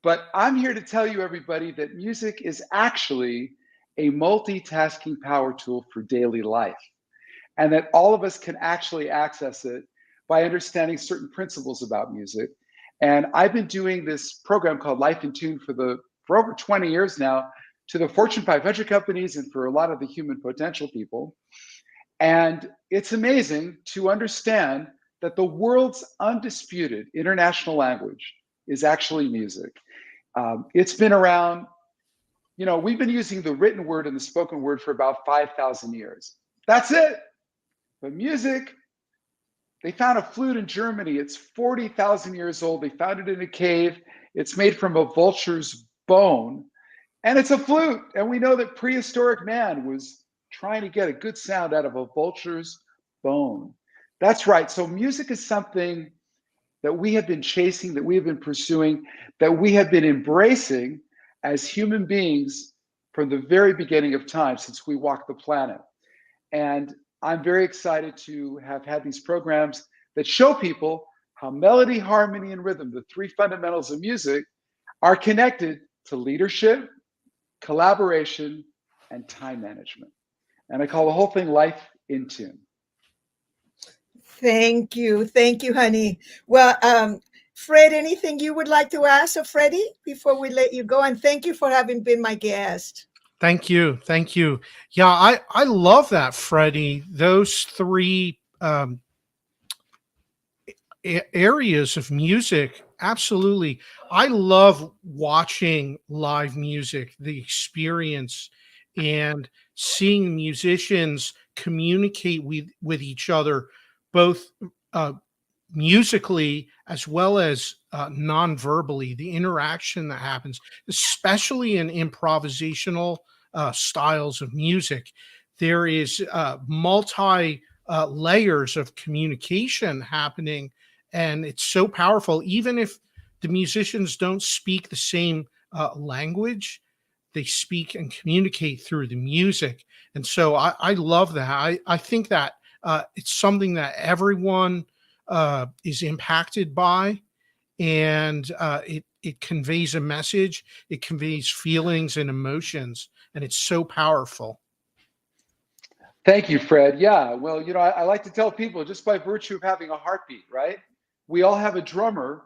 But I'm here to tell you, everybody, that music is actually a multitasking power tool for daily life. And that all of us can actually access it by understanding certain principles about music. And I've been doing this program called Life in Tune for over 20 years now to the Fortune 500 companies and for a lot of the human potential people. And it's amazing to understand that the world's undisputed international language is actually music. It's been around, we've been using the written word and the spoken word for about 5,000 years. That's it. But music, they found a flute in Germany. It's 40,000 years old. They found it in a cave. It's made from a vulture's bone, and it's a flute. And we know that prehistoric man was trying to get a good sound out of a vulture's bone. That's right. So music is something that we have been chasing, that we have been pursuing, that we have been embracing as human beings from the very beginning of time, since we walked the planet. And I'm very excited to have had these programs that show people how melody, harmony, and rhythm, the three fundamentals of music, are connected to leadership, collaboration, and time management. And I call the whole thing Life in Tune. Thank you, honey. Well, Fred, anything you would like to ask of Freddie before we let you go? And thank you for having been my guest. Thank you. Thank you. Yeah, I love that, Freddie. Those three areas of music, absolutely. I love watching live music, the experience, and seeing musicians communicate with each other, both uh, musically as well as non-verbally, the interaction that happens, especially in improvisational styles of music. There is multi layers of communication happening, and it's so powerful. Even if the musicians don't speak the same language, they speak and communicate through the music. And so I love that. I think that it's something that everyone is impacted by, and it conveys a message, it conveys feelings and emotions, and it's so powerful. Thank you, Fred. Yeah, well, I like to tell people, just by virtue of having a heartbeat, right? We all have a drummer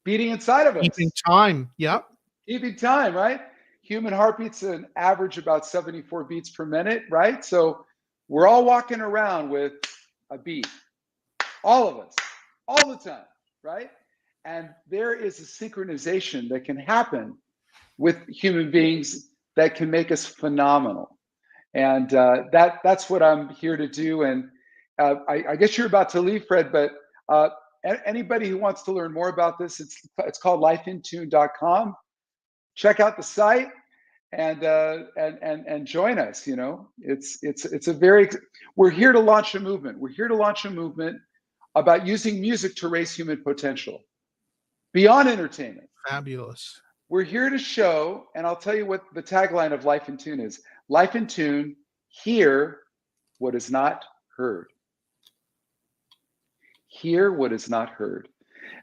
beating inside of Keeping us, time. Yep. keeping time, right? Human heartbeat's an average about 74 beats per minute, right? So we're all walking around with a beat, all of us, all the time, right? And there is a synchronization that can happen with human beings that can make us phenomenal. And that's what I'm here to do. And I guess you're about to leave, Fred, but anybody who wants to learn more about this, it's called lifeintune.com. Check out the site and join us. It's a very, we're here to launch a movement. We're here to launch a movement about using music to raise human potential beyond entertainment. Fabulous. We're here to show, and I'll tell you what the tagline of Life in Tune is. Life in Tune, hear what is not heard. Hear what is not heard.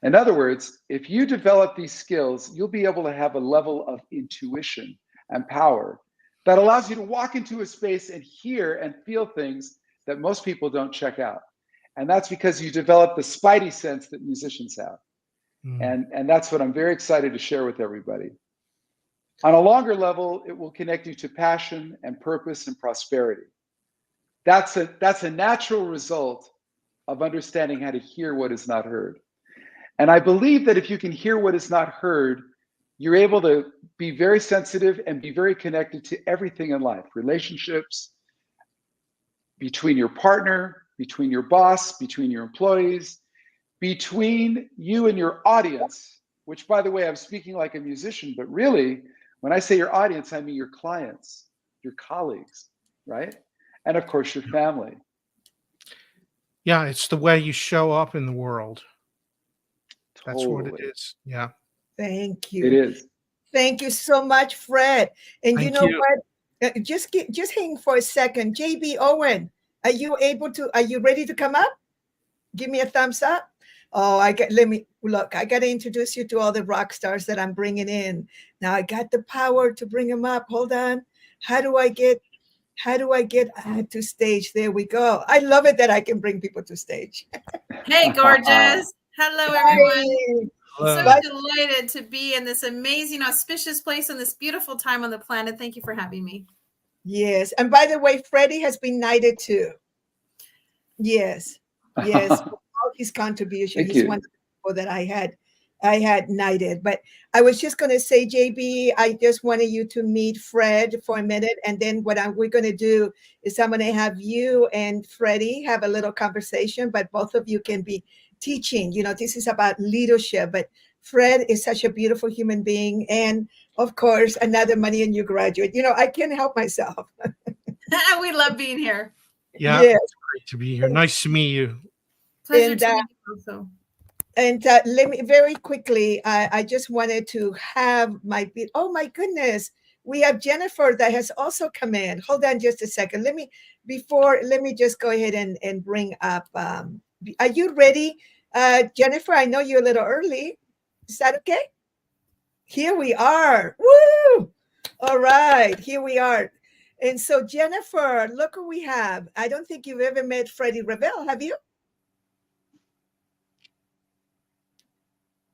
In other words, if you develop these skills, you'll be able to have a level of intuition and power that allows you to walk into a space and hear and feel things that most people don't check out. And that's because you develop the spidey sense that musicians have. And that's what I'm very excited to share with everybody. On a longer level, it will connect you to passion and purpose and prosperity. That's a natural result of understanding how to hear what is not heard. And I believe that if you can hear what is not heard, you're able to be very sensitive and be very connected to everything in life, relationships, between your partner, between your boss, between your employees, between you and your audience, which, by the way, I'm speaking like a musician, but really, when I say your audience, I mean your clients, your colleagues, right? And of course, your family. Yeah, it's the way you show up in the world. That's what it Totally. is. Yeah. Thank you. It is. Thank you so much, Fred. And you Thank know you. what? Just hang for a second. JB Owen, are you ready to come up? Give me a thumbs up. Oh, I got to introduce you to all the rock stars that I'm bringing in. Now I got the power to bring them up. Hold on. How do I get to stage? There we go. I love it that I can bring people to stage. Hey, gorgeous. Hello, everyone. Hello. So delighted to be in this amazing, auspicious place on this beautiful time on the planet. Thank you for having me. Yes. And by the way, Freddie has been knighted too. Yes. Yes. For all his contribution. Thank He's you. one of the people that I had knighted. But I was just going to say, JB, I just wanted you to meet Fred for a minute. And then we're going to do is I'm going to have you and Freddie have a little conversation, but both of you can be teaching. This is about leadership, but Fred is such a beautiful human being. And of course, another Money and You graduate. I can't help myself. We love being here. Yeah. Yes. It's great to be here. Nice to meet you. Pleasure And, to meet you also. And let me very quickly, I just wanted to have oh my goodness, we have Jennifer that has also come in. Hold on just a second. Let me just go ahead and bring up, are you ready? Jennifer, I know you're a little early. Is that okay? Here we are. Woo! All right, here we are. And so Jennifer, look who we have. I don't think you've ever met Freddie Ravel, have you?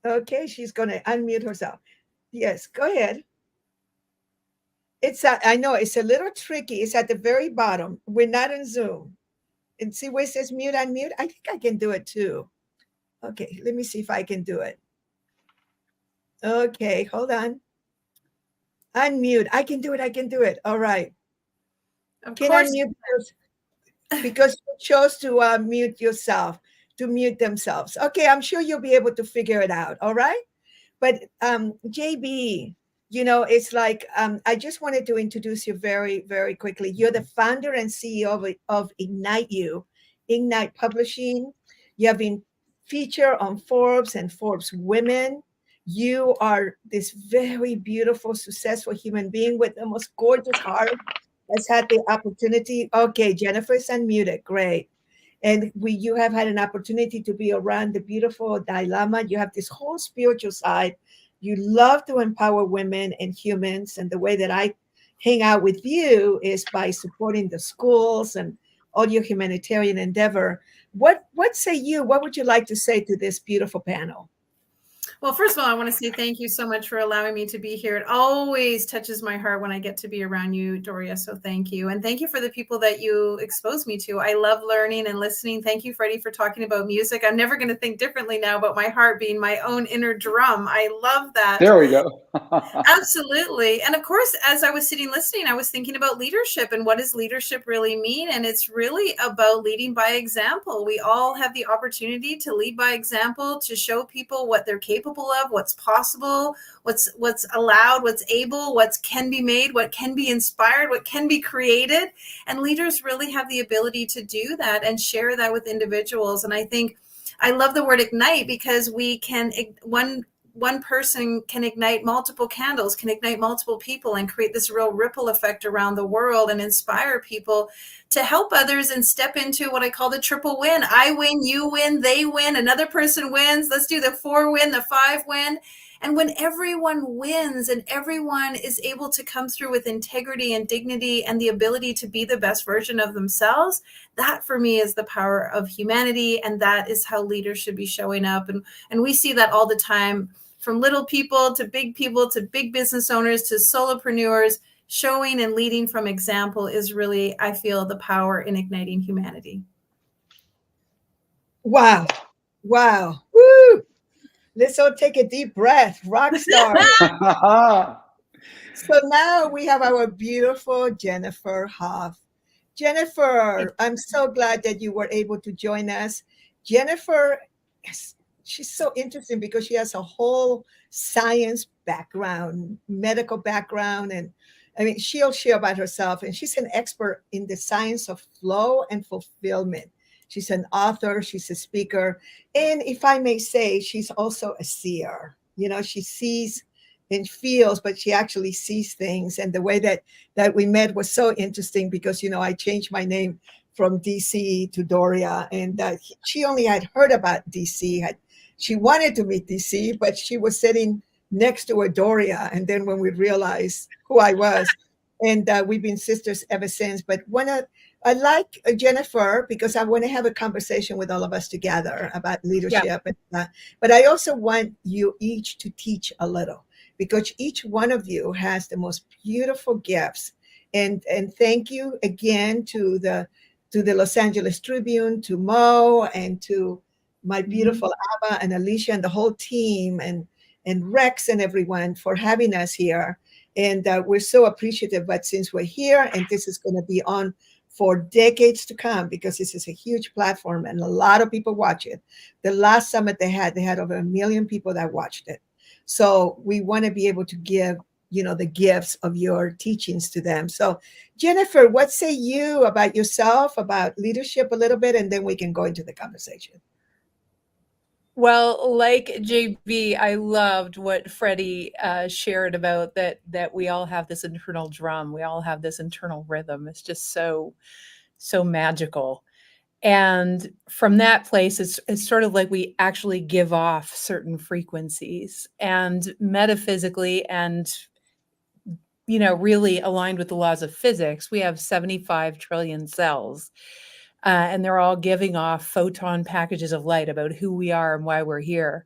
Okay, she's going to unmute herself. Yes, go ahead. I know it's a little tricky. It's at the very bottom. We're not in Zoom. And see where it says mute, unmute? I think I can do it too. Okay, let me see if I can do it. Okay, hold on. Unmute. I can do it. I can do it. All right. Of Can course. unmute because you chose to mute yourself, to mute themselves. Okay, I'm sure you'll be able to figure it out. All right. But JB, it's like I just wanted to introduce you very, very quickly. You're the founder and CEO of Ignite Publishing. You have been featured on Forbes and Forbes Women. You are this very beautiful, successful human being with the most gorgeous heart that's had the opportunity. Okay, Jennifer's unmuted. Great. And you have had an opportunity to be around the beautiful Dalai Lama. You have this whole spiritual side. You love to empower women and humans. And the way that I hang out with you is by supporting the schools and all your humanitarian endeavor. What say you? What would you like to say to this beautiful panel? Well, first of all, I want to say thank you so much for allowing me to be here. It always touches my heart when I get to be around you, Doria. So thank you. And thank you for the people that you expose me to. I love learning and listening. Thank you, Freddie, for talking about music. I'm never going to think differently now about my heart being my own inner drum. I love that. There we go. Absolutely. And of course, as I was sitting listening, I was thinking about leadership and what does leadership really mean? And it's really about leading by example. We all have the opportunity to lead by example, to show people what they're capable of, what's possible, what's allowed, what's able, what can be made, what can be inspired, what can be created. And leaders really have the ability to do that and share that with individuals. And I think I love the word ignite because we can, one person can ignite multiple candles, can ignite multiple people and create this real ripple effect around the world and inspire people to help others and step into what I call the triple win. I win, you win, they win, another person wins. Let's do the 4 win, the 5 win. And when everyone wins and everyone is able to come through with integrity and dignity and the ability to be the best version of themselves, that for me is the power of humanity. And that is how leaders should be showing up. And we see that all the time, from little people to big business owners to solopreneurs. Showing and leading from example is really, I feel, the power in igniting humanity. Wow. Wow. Woo. Let's all take a deep breath. Rock star. So now we have our beautiful Jennifer Hoff. Jennifer, I'm so glad that you were able to join us. Jennifer, she's so interesting because she has a whole science background, medical background, and I mean, she'll share about herself, and she's an expert in the science of flow and fulfillment. She's an author, she's a speaker, and if I may say, she's also a seer. She sees and feels, but she actually sees things. And the way that we met was so interesting because, I changed my name from DC to Doria, and she only had heard about DC. She wanted to meet DC, but she was sitting next to a Doria. And then when we realized who I was, and we've been sisters ever since. But I like Jennifer because I want to have a conversation with all of us together about leadership. Yeah. But I also want you each to teach a little because each one of you has the most beautiful gifts. And thank you again to the Los Angeles Tribune, to Mo, and to my beautiful Abba and Alicia and the whole team, and Rex and everyone for having us here. And we're so appreciative. But since we're here, and this is going to be on for decades to come, because this is a huge platform and a lot of people watch it. The last summit they had over 1 million people that watched it. So we want to be able to give, the gifts of your teachings to them. So Jennifer, what say you about yourself, about leadership a little bit, and then we can go into the conversation. Well, like JB, I loved what Freddie shared about that we all have this internal drum. We all have this internal rhythm. It's just so magical. And from that place, it's sort of like we actually give off certain frequencies, and metaphysically and, really aligned with the laws of physics, we have 75 trillion cells. And they're all giving off photon packages of light about who we are and why we're here.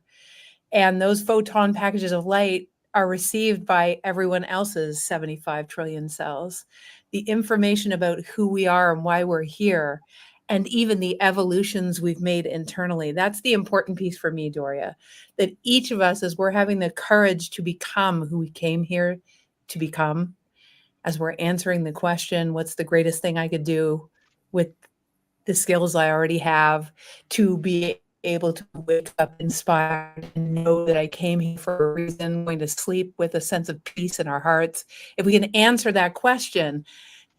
And those photon packages of light are received by everyone else's 75 trillion cells. The information about who we are and why we're here, and even the evolutions we've made internally. That's the important piece for me, Doria, that each of us, as we're having the courage to become who we came here to become, as we're answering the question, what's the greatest thing I could do with the skills I already have, to be able to wake up inspired and know that I came here for a reason, going to sleep with a sense of peace in our hearts. If we can answer that question,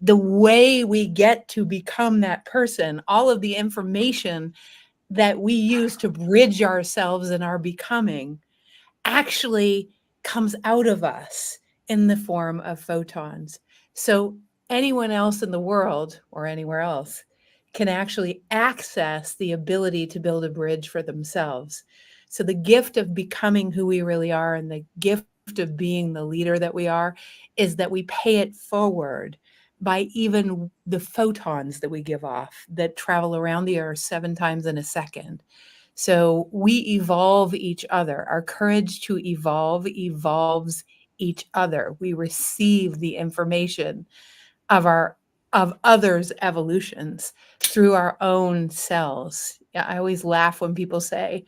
the way we get to become that person, all of the information that we use to bridge ourselves in our becoming actually comes out of us in the form of photons. So anyone else in the world or anywhere else can actually access the ability to build a bridge for themselves. So the gift of becoming who we really are, and the gift of being the leader that we are, is that we pay it forward by even the photons that we give off that travel around the earth 7 times in a second. So we evolve each other. Our courage to evolve evolves each other. We receive the information of others' evolutions through our own cells. Yeah, I always laugh when people say,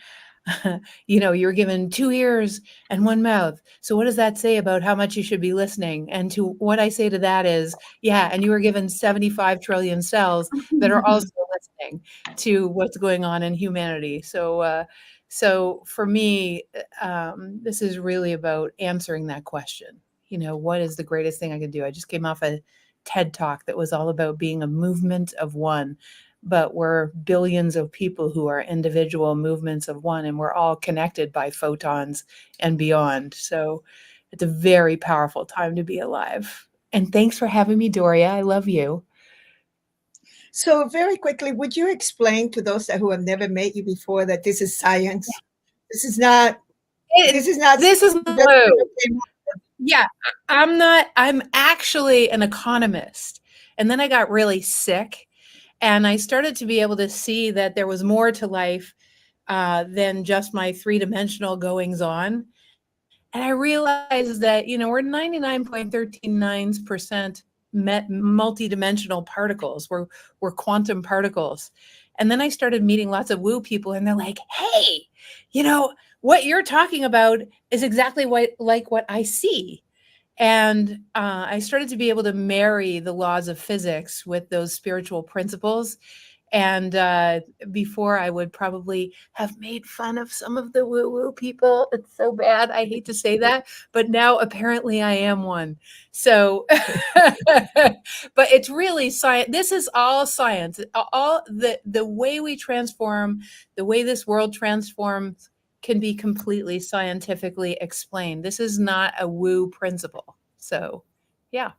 you're given 2 ears and 1 mouth. So what does that say about how much you should be listening? And to what I say to that is, yeah, and you were given 75 trillion cells that are also listening to what's going on in humanity. So for me, this is really about answering that question. What is the greatest thing I can do? I just came off a TED Talk that was all about being a movement of one. But we're billions of people who are individual movements of one, and we're all connected by photons and beyond. So it's a very powerful time to be alive. And thanks for having me, Doria. I love you. So very quickly, would you explain to those who have never met you before that this is science? This is not. This is not. Yeah, I'm actually an economist. And then I got really sick. And I started to be able to see that there was more to life than just my 3-dimensional goings on. And I realized that, we're 99.139% multidimensional particles. We're quantum particles. And then I started meeting lots of woo people, and they're like, hey, what you're talking about is exactly like what I see. And I started to be able to marry the laws of physics with those spiritual principles. And before, I would probably have made fun of some of the woo-woo people. It's so bad. I hate to say that. But now apparently I am one. So, but it's really science. This is all science. All the way we transform, the way this world transforms, can be completely scientifically explained. This is not a woo principle. So, yeah.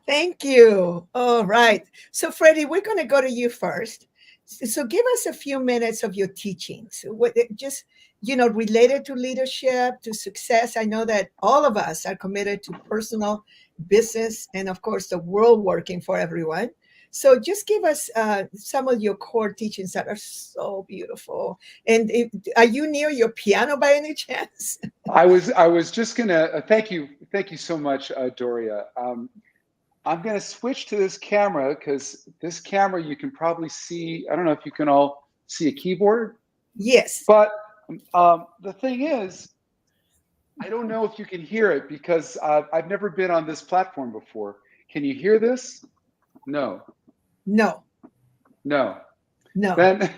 Thank you. All right. So, Freddie, we're going to go to you first. So, give us a few minutes of your teachings. Just, related to leadership, to success. I know that all of us are committed to personal, business, and of course, the world working for everyone. So just give us some of your core teachings that are so beautiful. And are you near your piano by any chance? I was just gonna thank you so much, Doria. I'm gonna switch to this camera because this camera you can probably see. I don't know if you can all see a keyboard. Yes. But the thing is, I don't know if you can hear it because I've never been on this platform before. Can you hear this? No. No. No. No. Then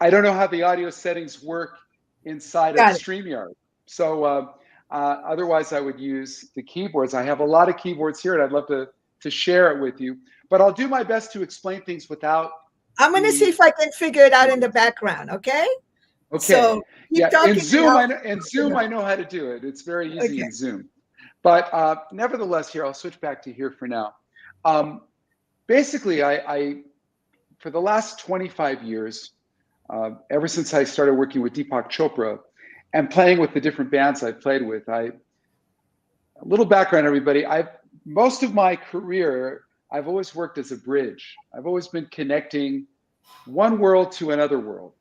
I don't know how the audio settings work inside of StreamYard. So otherwise I would use the keyboards. I have a lot of keyboards here and I'd love to share it with you, but I'll do my best to explain things without. I'm going to see if I can figure it out in the background. Okay. Okay. So in Zoom, I know how to do it. It's very easy in Zoom. But nevertheless, here, I'll switch back to here for now. Basically, I for the last 25 years, ever since I started working with Deepak Chopra and playing with the different bands I played with, a little background, everybody. Most of my career, I've always worked as a bridge. I've always been connecting one world to another world.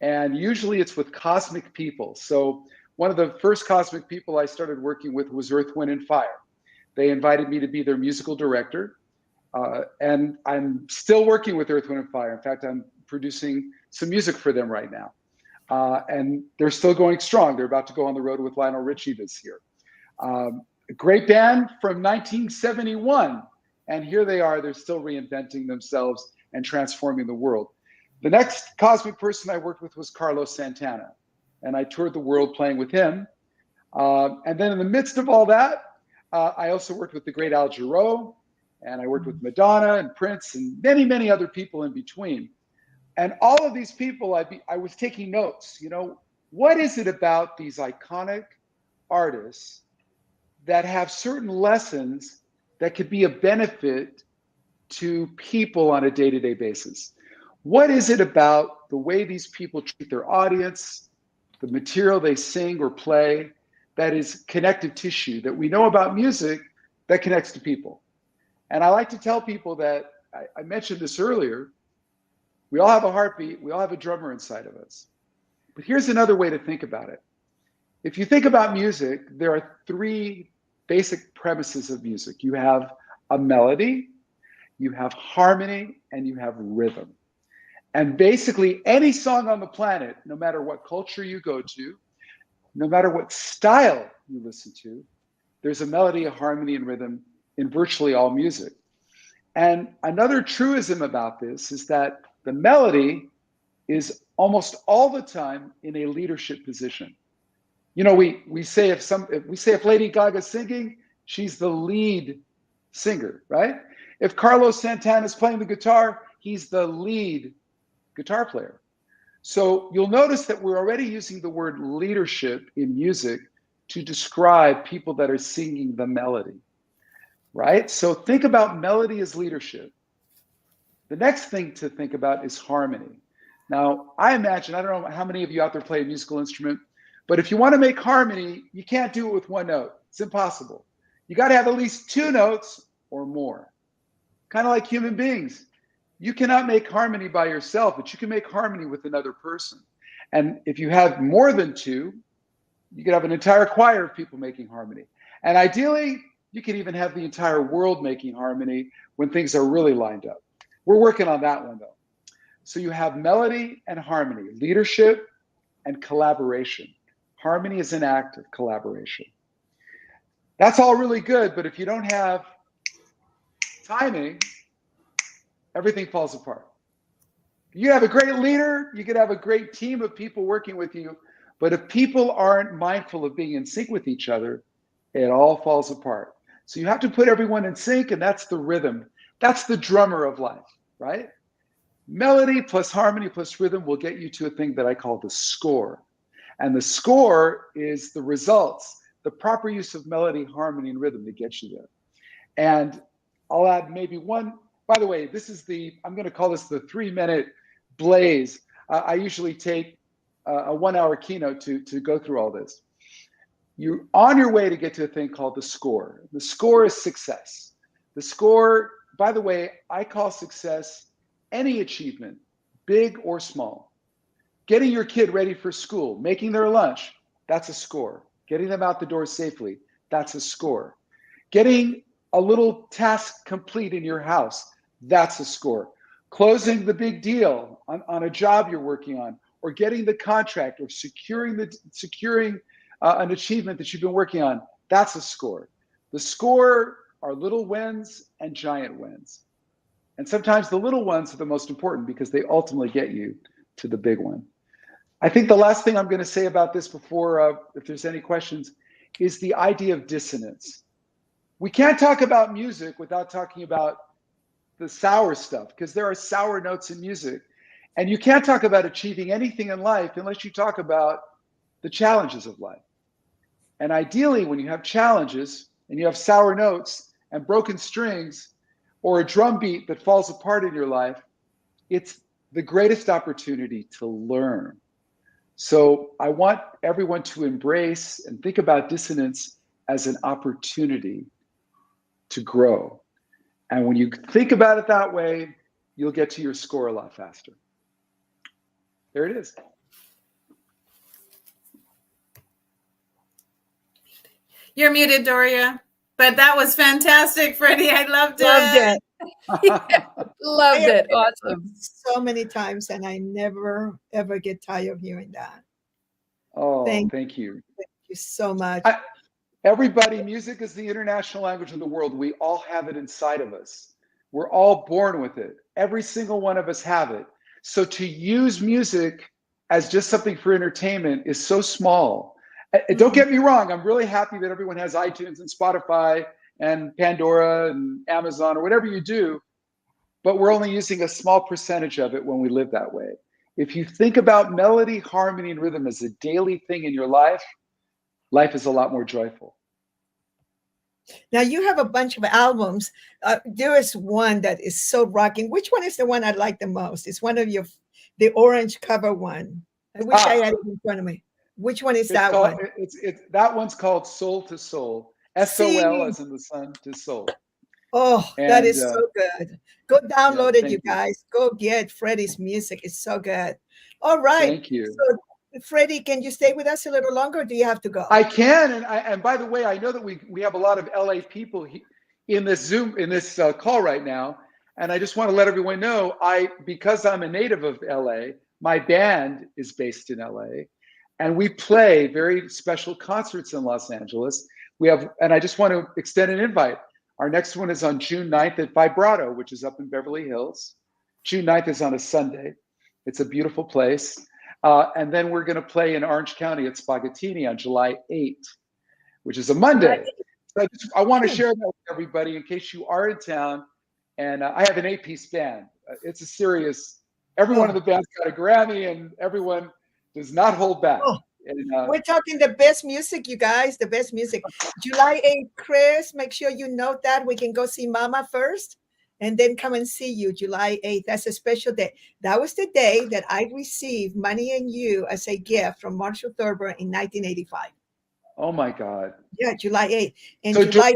And usually it's with cosmic people. So one of the first cosmic people I started working with was Earth, Wind, and Fire. They invited me to be their musical director. And I'm still working with Earth, Wind, and Fire. In fact, I'm producing some music for them right now. And they're still going strong. They're about to go on the road with Lionel Richie this year. A great band from 1971. And here they are. They're still reinventing themselves and transforming the world. The next cosmic person I worked with was Carlos Santana. And I toured the world playing with him. And then in the midst of all that, I also worked with the great Al Jarreau, and I worked with Madonna and Prince and many, many other people in between. And all of these people, I was taking notes. You know, what is it about these iconic artists that have certain lessons that could be a benefit to people on a day-to-day basis? What is it about the way these people treat their audience, the material they sing or play, that is connective tissue that we know about music that connects to people? And I like to tell people that, I mentioned this earlier, we all have a heartbeat, we all have a drummer inside of us. But here's another way to think about it. If you think about music, there are three basic premises of music. You have a melody, you have harmony, and you have rhythm. And basically any song on the planet, no matter what culture you go to, no matter what style you listen to, there's a melody, a harmony, and rhythm in virtually all music. And another truism about this is that the melody is almost all the time in a leadership position. You know, we say if Lady Gaga's singing, she's the lead singer, right? If Carlos Santana is playing the guitar, he's the lead guitar player. So you'll notice that we're already using the word leadership in music to describe people that are singing the melody, right? So think about melody as leadership. The next thing to think about is harmony. Now, I imagine, I don't know how many of you out there play a musical instrument, but if you want to make harmony, you can't do it with one note. It's impossible. You got to have at least two notes or more. Kind of like human beings. You cannot make harmony by yourself, but you can make harmony with another person. And if you have more than two, you could have an entire choir of people making harmony. And ideally, you can even have the entire world making harmony when things are really lined up. We're working on that one, though. So you have melody and harmony, leadership and collaboration. Harmony is an act of collaboration. That's all really good, but if you don't have timing, everything falls apart. You have a great leader, you could have a great team of people working with you, but if people aren't mindful of being in sync with each other, it all falls apart. So you have to put everyone in sync, and that's the rhythm. That's the drummer of life, right? Melody plus harmony plus rhythm will get you to a thing that I call the score. And the score is the results, the proper use of melody, harmony, and rhythm to get you there. And I'll add maybe one. By the way, this is I'm going to call this the 3-minute blaze. I usually take a 1-hour keynote to go through all this. You're on your way to get to a thing called the score. The score is success. The score, by the way, I call success any achievement, big or small. Getting your kid ready for school, making their lunch, that's a score. Getting them out the door safely, that's a score. Getting a little task complete in your house, that's a score. Closing the big deal on a job you're working on, or getting the contract, or securing an achievement that you've been working on, that's a score. The score are little wins and giant wins. And sometimes the little ones are the most important because they ultimately get you to the big one. I think the last thing I'm going to say about this before, if there's any questions, is the idea of dissonance. We can't talk about music without talking about the sour stuff, because there are sour notes in music. And you can't talk about achieving anything in life unless you talk about the challenges of life. And ideally, when you have challenges and you have sour notes and broken strings, or a drum beat that falls apart in your life, it's the greatest opportunity to learn. So I want everyone to embrace and think about dissonance as an opportunity to grow. And when you think about it that way, you'll get to your score a lot faster. There it is. You're muted, Doria. But that was fantastic, Freddie. I loved it. Loved it. Loved I have it. heard Awesome. so many times, and I never ever get tired of hearing that. Oh, Thank thank you. you so much. Everybody, music is the international language of the world. We all have it inside of us. We're all born with it. Every single one of us have it. So to use music as just something for entertainment is so small. Don't get me wrong. I'm really happy that everyone has iTunes and Spotify and Pandora and Amazon or whatever you do, but we're only using a small percentage of it when we live that way. If you think about melody, harmony, and rhythm as a daily thing in your life, life is a lot more joyful. Now you have a bunch of albums. There is one that is so rocking. Which one is the one I like the most? It's one of the orange cover one. I wish I had it in front of me. Which one is that one? That one's called Soul to Soul. SOL as in the sun to soul. Oh, that is so good. Go download it, you guys. Go get Freddie's music. It's so good. All right. Thank you. So, Freddie, can you stay with us a little longer, or do you have to go? I can, and by the way, I know that we have a lot of LA people in this call right now, and I just want to let everyone know because I'm a native of LA, my band is based in LA, and we play very special concerts in Los Angeles. And I just want to extend an invite. Our next one is on June 9th at Vibrato, which is up in Beverly Hills. June 9th is on a Sunday. It's a beautiful place. And then we're going to play in Orange County at Spaghettini on July 8th, which is a Monday. So I want to share that with everybody in case you are in town. And I have an 8-piece band. It's a serious, every one of the bands got a Grammy, and everyone does not hold back. And, we're talking the best music, you guys, the best music. July 8th, Chris, make sure you note that. We can go see Mama first and then come and see you July 8th. That's a special day. That was the day that I received Money and You as a gift from Marshall Thurber in 1985. Oh my God. Yeah, July 8th. And so July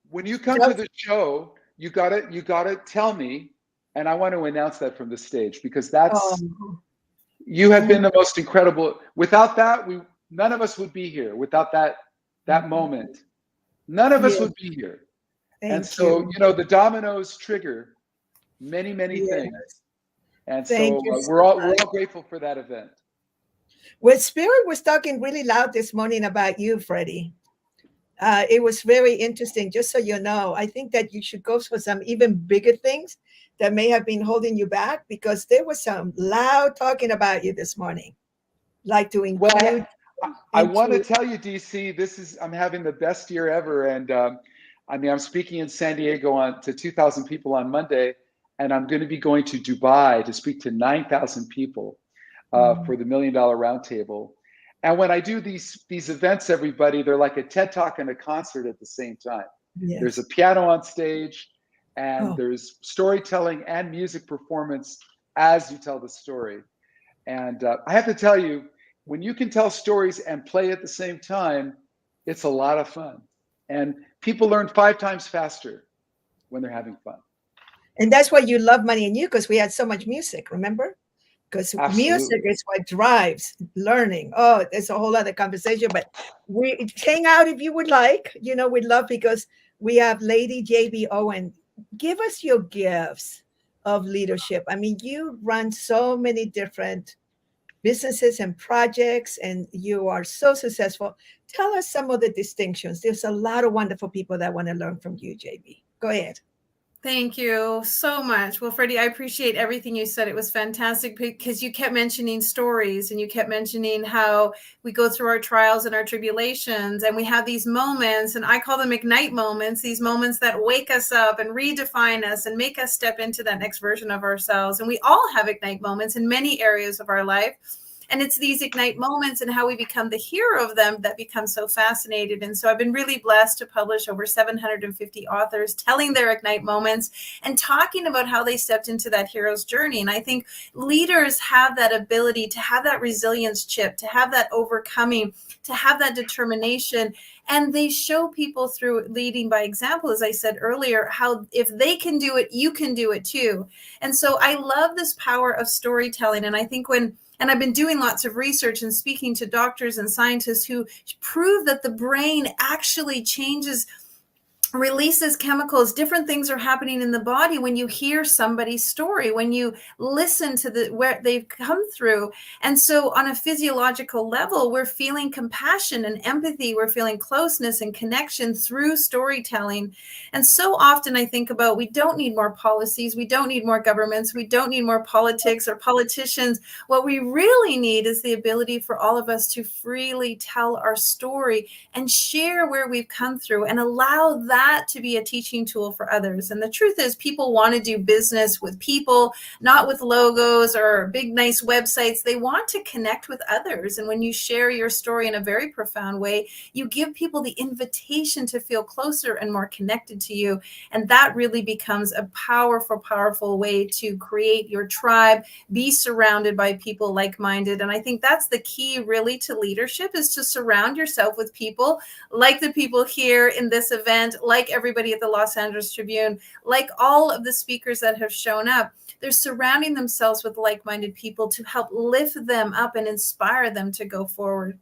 when you come to the show, you gotta tell me, and I want to announce that from the stage, because you have been the most incredible. Without that, none of us would be here. Without that moment, none of us would be here. And so, the dominoes trigger many things. And so we're all grateful for that event. Well, Spirit was talking really loud this morning about you, Freddie. It was very interesting, just so you know. I think that you should go for some even bigger things that may have been holding you back, because there was some loud talking about you this morning. Like to include. Well, I want to tell you, DC, I'm having the best year ever. And I'm speaking in San Diego to 2,000 people on Monday, and I'm going to be going to Dubai to speak to 9,000 people for the $1 Million Roundtable. And when I do these events, everybody, they're like a TED Talk and a concert at the same time. Yes. There's a piano on stage, and there's storytelling and music performance as you tell the story. And I have to tell you, when you can tell stories and play at the same time, it's a lot of fun. And people learn 5 times faster when they're having fun. And that's why you love Money and You, because we had so much music, remember? Because music is what drives learning. Oh, there's a whole other conversation, but we hang out if you would like. We'd love, because we have Lady JB Owen. Give us your gifts of leadership. I mean, you run so many different businesses and projects, and you are so successful. Tell us some of the distinctions. There's a lot of wonderful people that want to learn from you, JB. Go ahead. Thank you so much. Well, Freddie, I appreciate everything you said. It was fantastic, because you kept mentioning stories, and you kept mentioning how we go through our trials and our tribulations, and we have these moments, and I call them ignite moments, these moments that wake us up and redefine us and make us step into that next version of ourselves. And we all have ignite moments in many areas of our life. And it's these ignite moments and how we become the hero of them that become so fascinated. And so I've been really blessed to publish over 750 authors telling their ignite moments and talking about how they stepped into that hero's journey. And I think leaders have that ability to have that resilience chip, to have that overcoming, to have that determination. And they show people through leading by example, as I said earlier, how if they can do it, you can do it too. And so I love this power of storytelling. And I think And I've been doing lots of research and speaking to doctors and scientists who prove that the brain actually changes, releases chemicals. Different things are happening in the body when you hear somebody's story, when you listen to where they've come through. And so on a physiological level, we're feeling compassion and empathy. We're feeling closeness and connection through storytelling. And so often I think about, we don't need more policies. We don't need more governments. We don't need more politics or politicians. What we really need is the ability for all of us to freely tell our story and share where we've come through, and allow that to be a teaching tool for others. And the truth is, people want to do business with people, not with logos or big, nice websites. They want to connect with others. And when you share your story in a very profound way, you give people the invitation to feel closer and more connected to you. And that really becomes a powerful, powerful way to create your tribe, be surrounded by people like-minded. And I think that's the key really to leadership, is to surround yourself with people like the people here in this event, like everybody at the Los Angeles Tribune, like all of the speakers that have shown up. They're surrounding themselves with like-minded people to help lift them up and inspire them to go forward.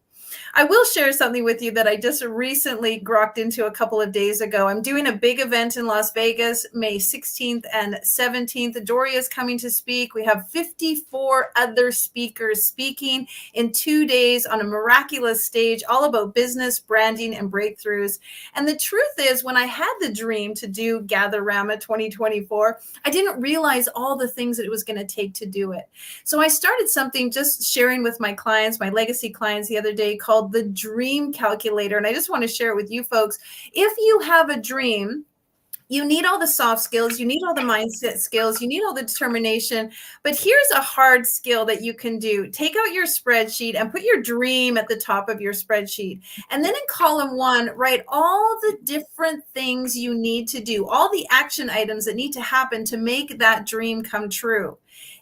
I will share something with you that I just recently grokked into a couple of days ago. I'm doing a big event in Las Vegas, May 16th and 17th. Doria is coming to speak. We have 54 other speakers speaking in 2 days on a miraculous stage, all about business, branding, and breakthroughs. And the truth is, when I had the dream to do Gatherama 2024, I didn't realize all the things that it was going to take to do it. So I started something, just sharing with my clients, my legacy clients, the other day, called the Dream Calculator. And I just want to share it with you folks. If you have a dream, you need all the soft skills, you need all the mindset skills, you need all the determination. But here's a hard skill that you can do. Take out your spreadsheet and put your dream at the top of your spreadsheet. And then in column 1, write all the different things you need to do, all the action items that need to happen to make that dream come true.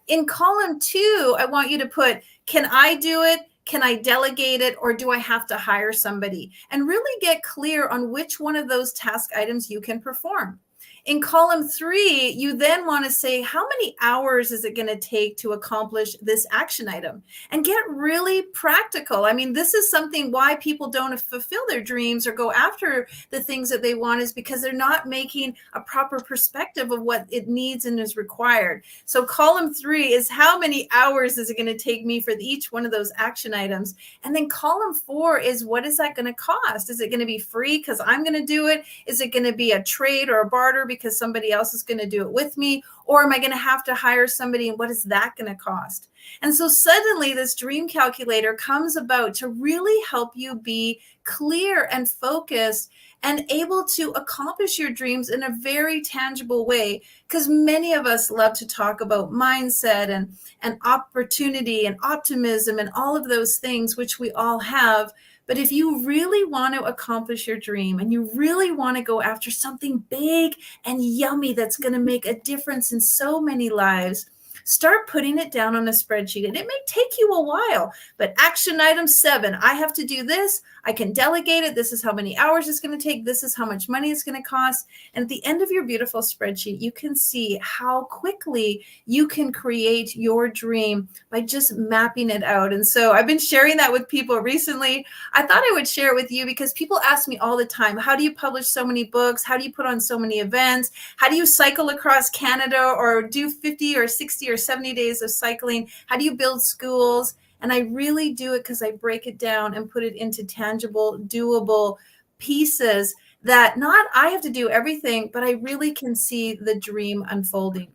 In column 2, I want you to put, can I do it? Can I delegate it, or do I have to hire somebody? And really get clear on which one of those task items you can perform. In column 3, you then want to say, how many hours is it going to take to accomplish this action item? And get really practical. I mean, this is something why people don't fulfill their dreams or go after the things that they want, is because they're not making a proper perspective of what it needs and is required. So column 3 is, how many hours is it going to take me for each one of those action items? And then column 4 is, what is that going to cost? Is it going to be free because I'm going to do it? Is it going to be a trade or a barter because somebody else is going to do it with me? Or am I going to have to hire somebody, and what is that going to cost? And so suddenly this dream calculator comes about to really help you be clear and focused and able to accomplish your dreams in a very tangible way. Because many of us love to talk about mindset and opportunity and optimism and all of those things, which we all have. But if you really want to accomplish your dream, and you really want to go after something big and yummy that's going to make a difference in so many lives, start putting it down on a spreadsheet. And it may take you a while, but action item 7, I have to do this. I can delegate it. This is how many hours it's going to take. This is how much money it's going to cost. And at the end of your beautiful spreadsheet, you can see how quickly you can create your dream by just mapping it out. And so I've been sharing that with people recently. I thought I would share it with you because people ask me all the time, how do you publish so many books? How do you put on so many events? How do you cycle across Canada or do 50 or 60 or 70 days of cycling? How do you build schools? And I really do it because I break it down and put it into tangible, doable pieces that not I have to do everything, but I really can see the dream unfolding.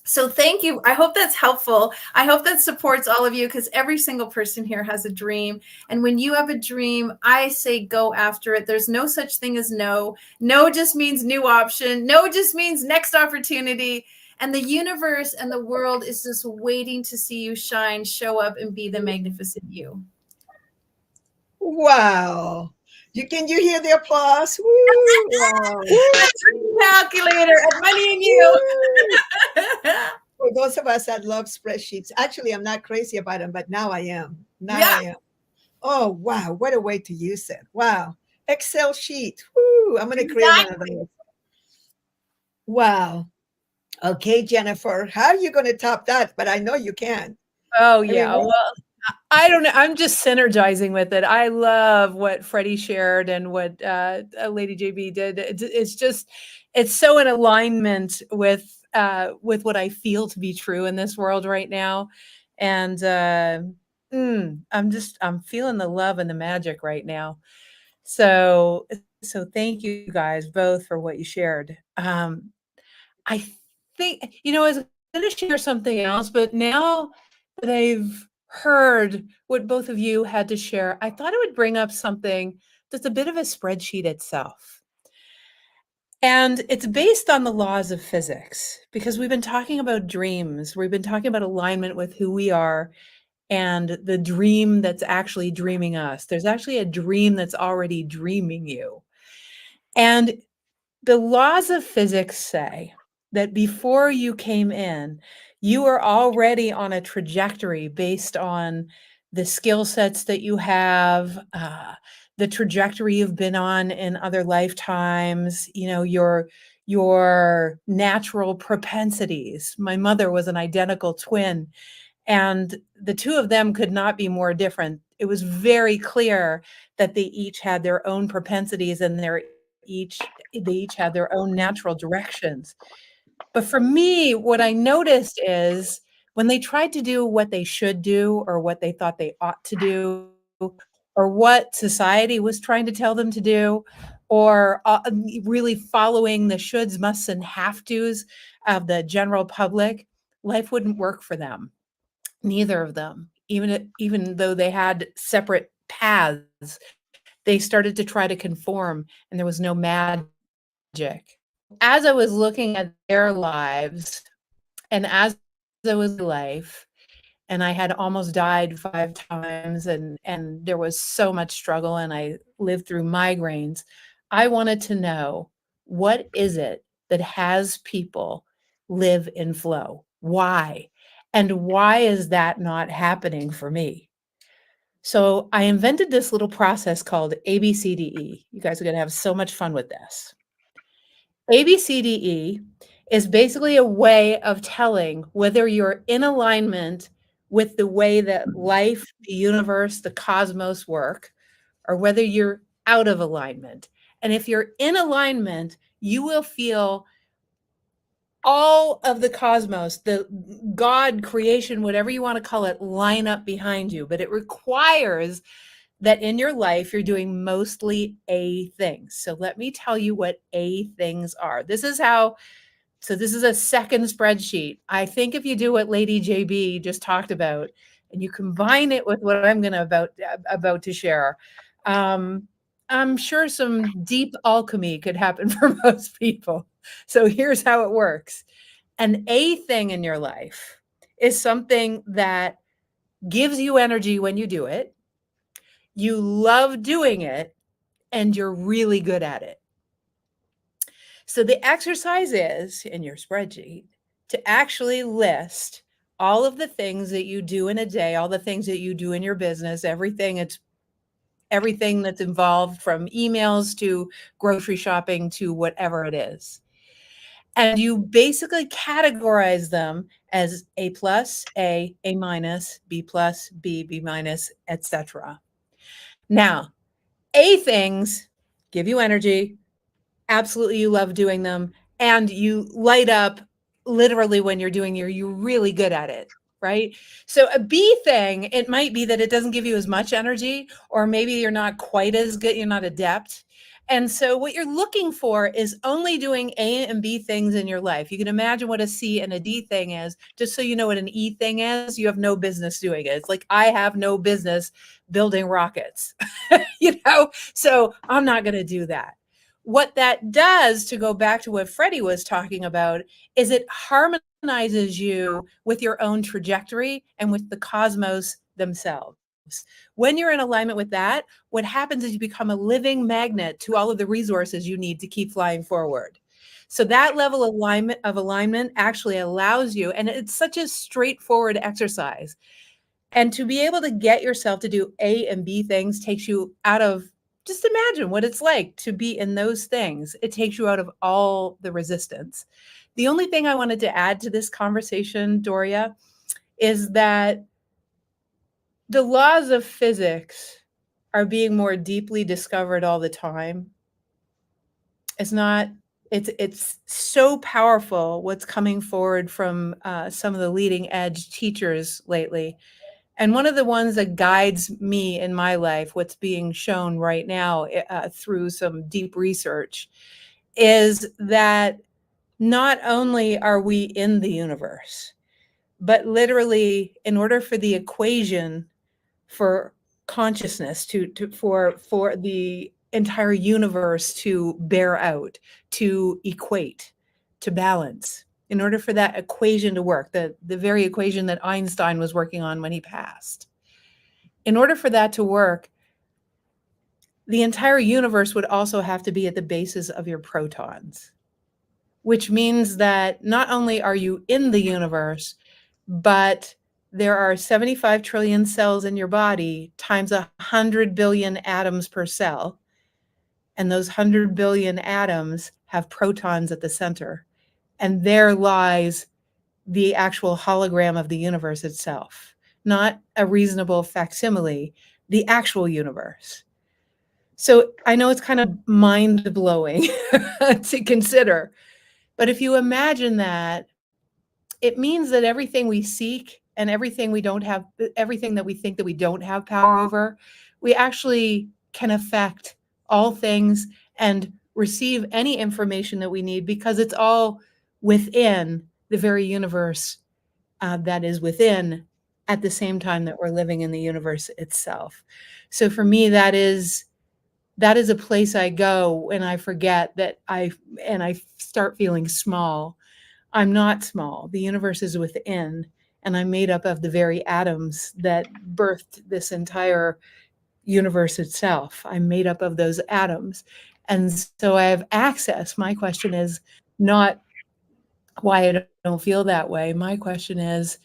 So thank you. I hope that's helpful. I hope that supports all of you, because every single person here has a dream. And when you have a dream, I say go after it. There's no such thing as no. No just means new option. No just means next opportunity. And the universe and the world is just waiting to see you shine, show up, and be the magnificent you. Wow. Can you hear the applause? Woo, wow. Dream calculator and money in you. For those of us that love spreadsheets, actually, I'm not crazy about them, but now I am. I am. Oh, wow. What a way to use it. Wow. Excel sheet. Woo, I'm going to create one of those. Wow. Okay, Jennifer, how are you going to top that? But I know you can. Oh I mean, yeah. Well, I don't know. I'm just synergizing with it. I love what Freddie shared and what Lady JB did. It's just, it's so in alignment with what I feel to be true in this world right now. And I'm feeling the love and the magic right now. So, so thank you guys both for what you shared. I think, I was going to share something else, but now that I've heard what both of you had to share, I thought it would bring up something that's a bit of a spreadsheet itself. And it's based on the laws of physics because we've been talking about dreams. We've been talking about alignment with who we are and the dream that's actually dreaming us. There's actually a dream that's already dreaming you. And the laws of physics say that before you came in, you were already on a trajectory based on the skill sets that you have, the trajectory you've been on in other lifetimes, your natural propensities. My mother was an identical twin, and the two of them could not be more different. It was very clear that they each had their own propensities and they each had their own natural directions. But for me, what I noticed is when they tried to do what they should do or what they thought they ought to do, or what society was trying to tell them to do, or really following the shoulds, musts, and have tos of the general public, life wouldn't work for them. Neither of them, even though they had separate paths, they started to try to conform, and there was no magic. As I was looking at their lives, and as I was in life, and I had almost died 5 times, and there was so much struggle, and I lived through migraines, I wanted to know, what is it that has people live in flow? Why? And why is that not happening for me? So I invented this little process called ABCDE. You guys are going to have so much fun with this. ABCDE is basically a way of telling whether you're in alignment with the way that life, the universe, the cosmos work, or whether you're out of alignment. And if you're in alignment, you will feel all of the cosmos, the God creation, whatever you want to call it, line up behind you. But it requires that in your life, you're doing mostly A things. So let me tell you what A things are. This is a second spreadsheet. I think if you do what Lady JB just talked about, and you combine it with what I'm going to about to share, I'm sure some deep alchemy could happen for most people. So here's how it works. An A thing in your life is something that gives you energy when you do it. You love doing it, and you're really good at it. So the exercise is in your spreadsheet to actually list all of the things that you do in a day, all the things that you do in your business, everything that's involved, from emails to grocery shopping to whatever it is. And you basically categorize them as A plus, A minus, B plus, B minus, etc. Now, A things give you energy. Absolutely, you love doing them, and you light up literally when you're really good at it, right? So a B thing, it might be that it doesn't give you as much energy, or maybe you're not quite as good, you're not adept. And so what you're looking for is only doing A and B things in your life. You can imagine what a C and a D thing is. Just so you know what an E thing is, you have no business doing it. It's like, I have no business building rockets, so I'm not going to do that. What that does, to go back to what Freddie was talking about, is it harmonizes you with your own trajectory and with the cosmos themselves. When you're in alignment with that, what happens is you become a living magnet to all of the resources you need to keep flying forward. So that level of alignment actually allows you, and it's such a straightforward exercise. And to be able to get yourself to do A and B things takes you out of, just imagine what it's like to be in those things. It takes you out of all the resistance. The only thing I wanted to add to this conversation, Doria, is that the laws of physics are being more deeply discovered all the time. It's so powerful what's coming forward from some of the leading edge teachers lately. And one of the ones that guides me in my life, what's being shown right now through some deep research, is that not only are we in the universe, but literally in order for the equation for consciousness for the entire universe to bear out, to equate, to balance, in order for that equation to work, the very equation that Einstein was working on when he passed, in order for that to work, the entire universe would also have to be at the basis of your protons, which means that not only are you in the universe, but there are 75 trillion cells in your body times 100 billion atoms per cell. And those 100 billion atoms have protons at the center. And there lies the actual hologram of the universe itself, not a reasonable facsimile, the actual universe. So I know it's kind of mind-blowing to consider, but if you imagine that, it means that everything we seek and everything we don't have, everything that we think that we don't have power over, we actually can affect all things and receive any information that we need, because it's all within the very universe that is within at the same time that we're living in the universe itself. So for me, that is a place I go when I forget that I start feeling small. I'm not small. The universe is within, and I'm made up of the very atoms that birthed this entire universe itself. I'm made up of those atoms. And so I have access. My question is not why I don't feel that way. My question is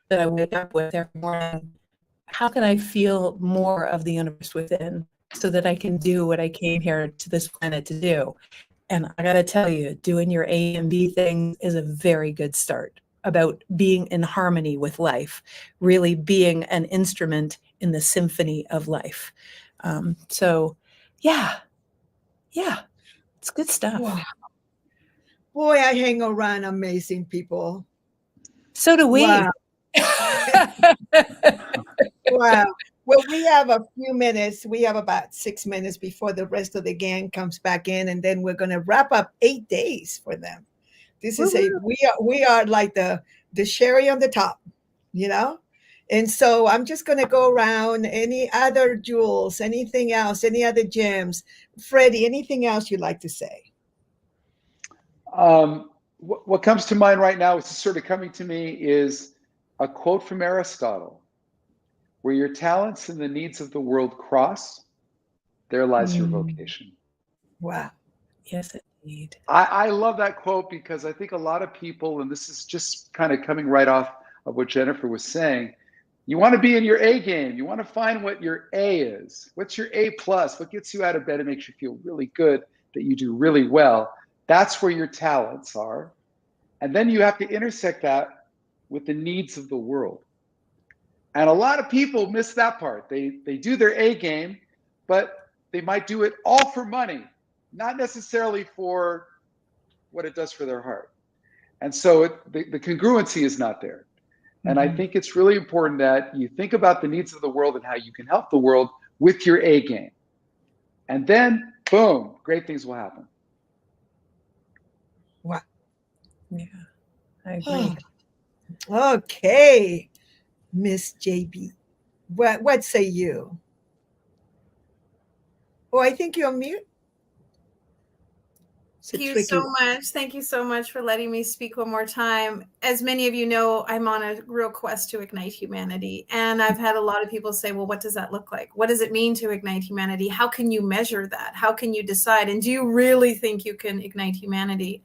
that I wake up with every morning, how can I feel more of the universe within so that I can do what I came here to this planet to do? And I got to tell you, doing your A and B thing is a very good start about being in harmony with life, really being an instrument in the symphony of life. So, yeah, it's good stuff. Wow. Boy, I hang around amazing people. So do we. Wow. Wow. Well, we have a few minutes. We have about 6 minutes before the rest of the gang comes back in, and then we're going to wrap up 8 days for them. This is we are like the cherry on the top, you know? And so I'm just going to go around. Any other jewels, anything else, any other gems? Freddie, anything else you'd like to say? What comes to mind right now, is sort of coming to me, is a quote from Aristotle: where your talents and the needs of the world cross, there lies your vocation. Wow. Yes, indeed. I love that quote, because I think a lot of people, and this is just kind of coming right off of what Jennifer was saying, you want to be in your A game. You want to find what your A is. What's your A plus? What gets you out of bed and makes you feel really good, that you do really well? That's where your talents are. And then you have to intersect that with the needs of the world. And a lot of people miss that part. They do their A game, but they might do it all for money, not necessarily for what it does for their heart. And so the congruency is not there. And I think it's really important that you think about the needs of the world and how you can help the world with your A game. And then, boom, great things will happen. Wow. Yeah, I agree. Okay, Miss JB, what say you? Oh, I think you're on mute. Thank you so much. Thank you so much for letting me speak one more time. As many of you know, I'm on a real quest to ignite humanity. And I've had a lot of people say, well, what does that look like? What does it mean to ignite humanity? How can you measure that? How can you decide? And do you really think you can ignite humanity?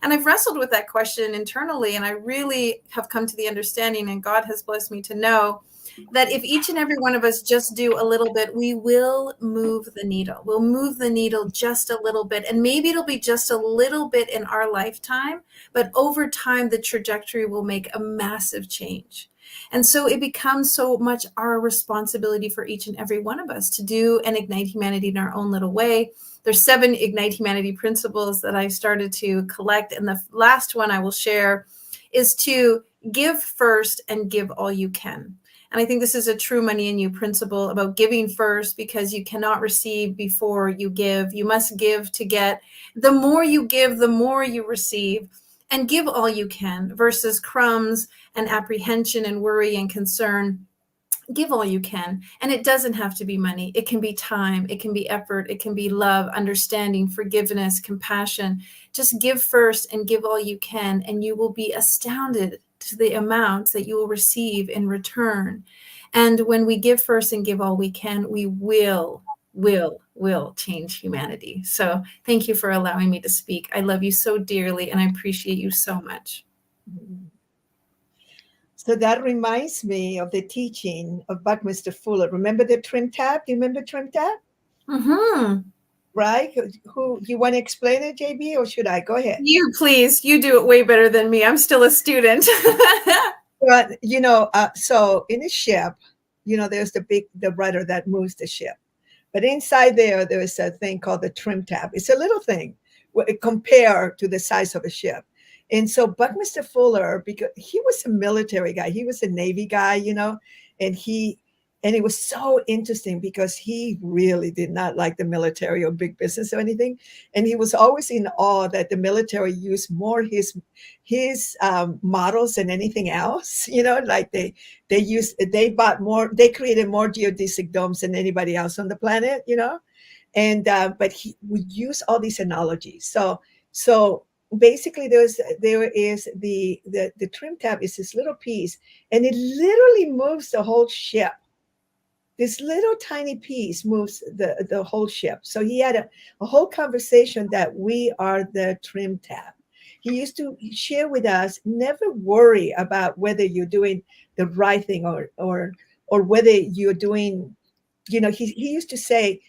And I've wrestled with that question internally, and I really have come to the understanding, and God has blessed me to know, that if each and every one of us just do a little bit, we will move the needle. We'll move the needle just a little bit. And maybe it'll be just a little bit in our lifetime, but over time, the trajectory will make a massive change. And so it becomes so much our responsibility for each and every one of us to do and ignite humanity in our own little way. There's 7 Ignite Humanity principles that I started to collect. And the last one I will share is to give first and give all you can. And I think this is a true money in you principle about giving first, because you cannot receive before you give. You must give to get. The more you give, the more you receive. And give all you can versus crumbs and apprehension and worry and concern. Give all you can. And it doesn't have to be money. It can be time. It can be effort. It can be love, understanding, forgiveness, compassion. Just give first and give all you can. And you will be astounded to the amount that you will receive in return. And when we give first and give all we can, we will change humanity. So thank you for allowing me to speak. I love you so dearly and I appreciate you so much. So that reminds me of the teaching of Buckminster Fuller. Remember the trim tab? Do you remember trim tab? Mm-hmm. Right? Who you want to explain it, JB, or should I? Go ahead. You please. You do it way better than me. I'm still a student. But so in a ship, there's the rudder that moves the ship. But inside there is a thing called the trim tab. It's a little thing compared to the size of a ship. And so Buckminster Fuller, because he was a military guy, he was a Navy guy, and it was so interesting because he really did not like the military or big business or anything. And he was always in awe that the military used more his models than anything else, like they bought more, they created more geodesic domes than anybody else on the planet, and but he would use all these analogies. So basically there is the trim tab is this little piece, and it literally moves the whole ship. This little tiny piece moves the whole ship. So he had a whole conversation that we are the trim tab. He used to share with us, never worry about whether you're doing the right thing or whether you're doing, he used to say,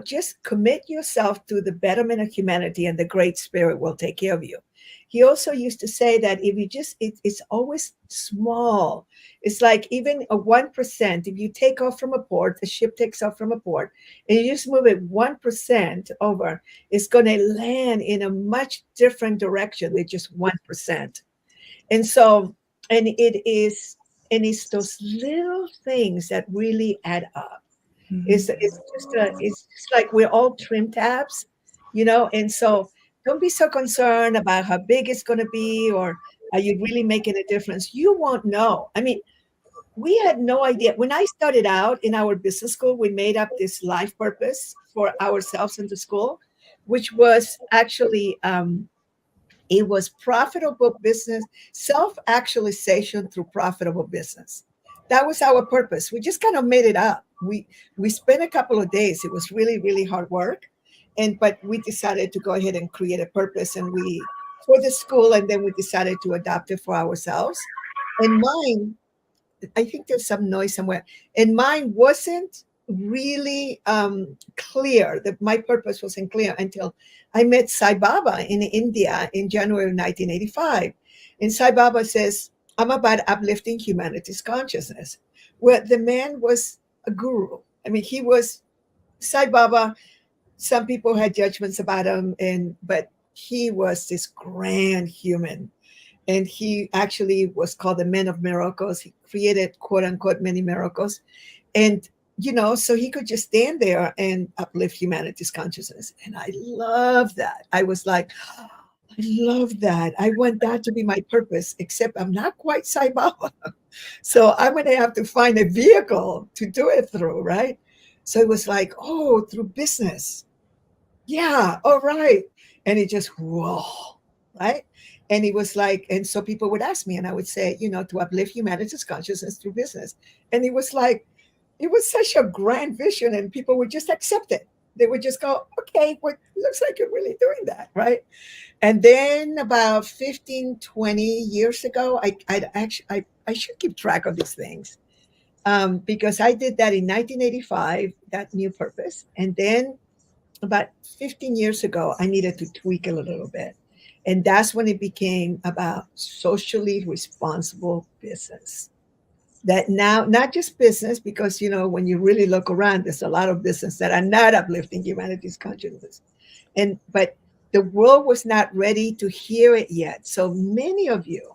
just commit yourself to the betterment of humanity and the Great Spirit will take care of you. He also used to say that if you it's always small. It's like even a 1%, if you take off from a port, the ship takes off from a port, and you just move it 1% over, it's going to land in a much different direction than just 1%. And so, it's those little things that really add up. It's just like we're all trim tabs, and so don't be so concerned about how big it's going to be or are you really making a difference. You won't know. I mean, we had no idea. When I started out in our business school, we made up this life purpose for ourselves in the school, which was actually it was profitable business, self-actualization through profitable business. That was our purpose. We just kind of made it up. We spent a couple of days. It was really, really hard work. But we decided to go ahead and create a purpose for the school, and then we decided to adopt it for ourselves. And mine, I think there's some noise somewhere. And mine wasn't really clear. That my purpose wasn't clear until I met Sai Baba in India in January of 1985. And Sai Baba says, I'm about uplifting humanity's consciousness. Well, the man was a guru. I mean, he was Sai Baba. Some people had judgments about him, but he was this grand human. And he actually was called the Man of Miracles. He created, quote unquote, many miracles. And, so he could just stand there and uplift humanity's consciousness. And I love that. I was like, I love that. I want that to be my purpose, except I'm not quite Sai Baba. So I'm going to have to find a vehicle to do it through, right? So it was like, through business. Yeah, all right. And it just, whoa, right? And it was like, and so people would ask me, and I would say, to uplift humanity's consciousness through business. And it was like, it was such a grand vision, and people would just accept it. They would just go, okay, well, it looks like you're really doing that, right? And then about 15, 20 years ago, I should keep track of these things because I did that in 1985, that new purpose. And then about 15 years ago, I needed to tweak it a little bit. And that's when it became about socially responsible business. that now, not just business, because, you know, when you really look around, there's a lot of business that are not uplifting humanity's consciousness. But the world was not ready to hear it yet. So many of you,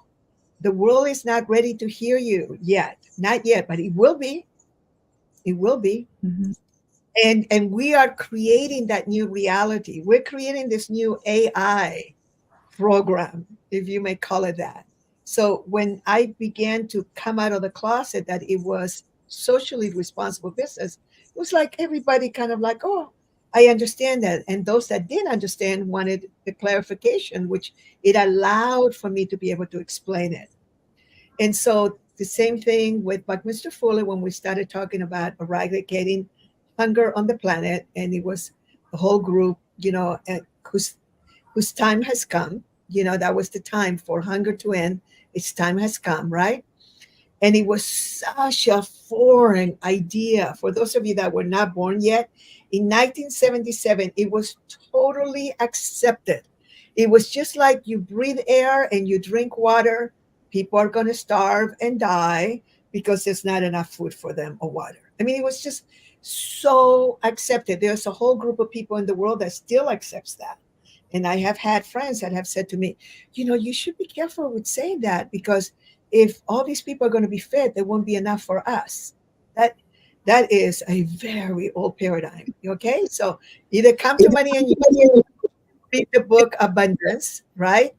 the world is not ready to hear you yet. Not yet, but it will be. It will be. Mm-hmm. And we are creating that new reality. We're creating this new AI program, if you may call it that. So when I began to come out of the closet that it was socially responsible business, it was like everybody kind of like, oh, I understand that. And those that didn't understand wanted the clarification, which it allowed for me to be able to explain it. And so the same thing with Buckminster Fuller when we started talking about eradicating hunger on the planet, and it was the whole group, you know, whose time has come. You know, that was the time for hunger to end. Its time has come, right? And it was such a foreign idea for those of you that were not born yet. In 1977, it was totally accepted. It was just like you breathe air and you drink water. People are going to starve and die because there's not enough food for them or water. I mean, it was just so accepted. There's a whole group of people in the world that still accepts that. And I have had friends that have said to me, you know, you should be careful with saying that, because if all these people are going to be fed, there won't be enough for us. That is a very old paradigm. Okay. So either come to money and you read the book Abundance, right?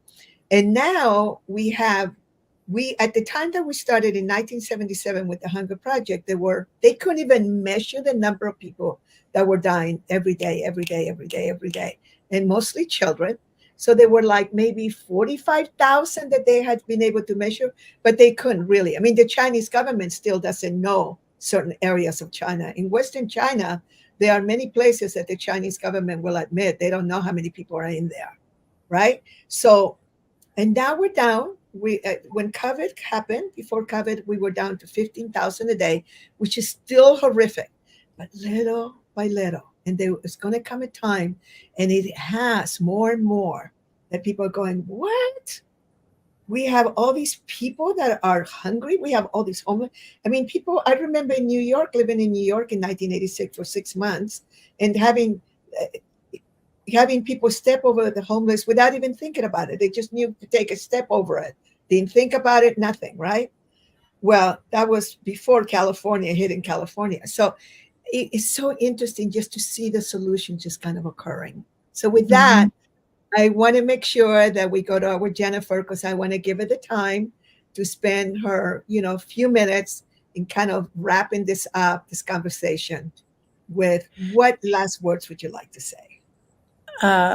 And now we at the time that we started in 1977 with the Hunger Project, they couldn't even measure the number of people that were dying every day, every day, every day, every day, and mostly children. So they were like maybe 45,000 that they had been able to measure, but they couldn't really. I mean, the Chinese government still doesn't know certain areas of China. In Western China, there are many places that the Chinese government will admit they don't know how many people are in there, right? So, and now we're down. When COVID happened, before COVID, we were down to 15,000 a day, which is still horrific, but little by little. And there is going to come a time, and it has more and more, that people are going, what? We have all these people that are hungry. We have all these homeless. I mean, people, I remember in New York, living in New York in 1986 for 6 months, and having people step over the homeless without even thinking about it. They just knew to take a step over it. Didn't think about it, nothing, right? Well, that was before California hit in California. So it's so interesting just to see the solution just kind of occurring. So with that, I want to make sure that we go to our Jennifer, because I want to give her the time to spend her, you know, few minutes in kind of wrapping this up, this conversation, with what last words would you like to say?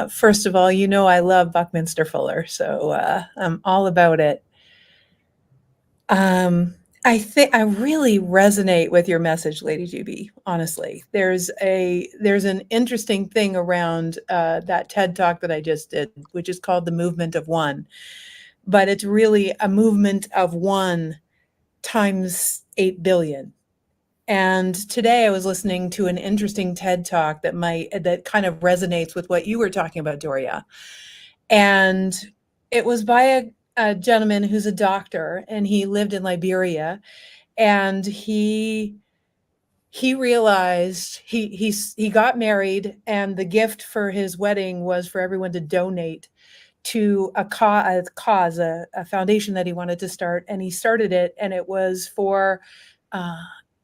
First of all, you know, I love Buckminster Fuller, so I'm all about it. I think I really resonate with your message, Lady Juby. Honestly, there's an interesting thing around that TED Talk that I just did, which is called the movement of one. But it's really a movement of one times 8 billion. And today I was listening to an interesting TED Talk that kind of resonates with what you were talking about, Doria. And it was by a gentleman who's a doctor, and he lived in Liberia, and he realized he got married, and the gift for his wedding was for everyone to donate to a foundation that he wanted to start. And he started it, and it was for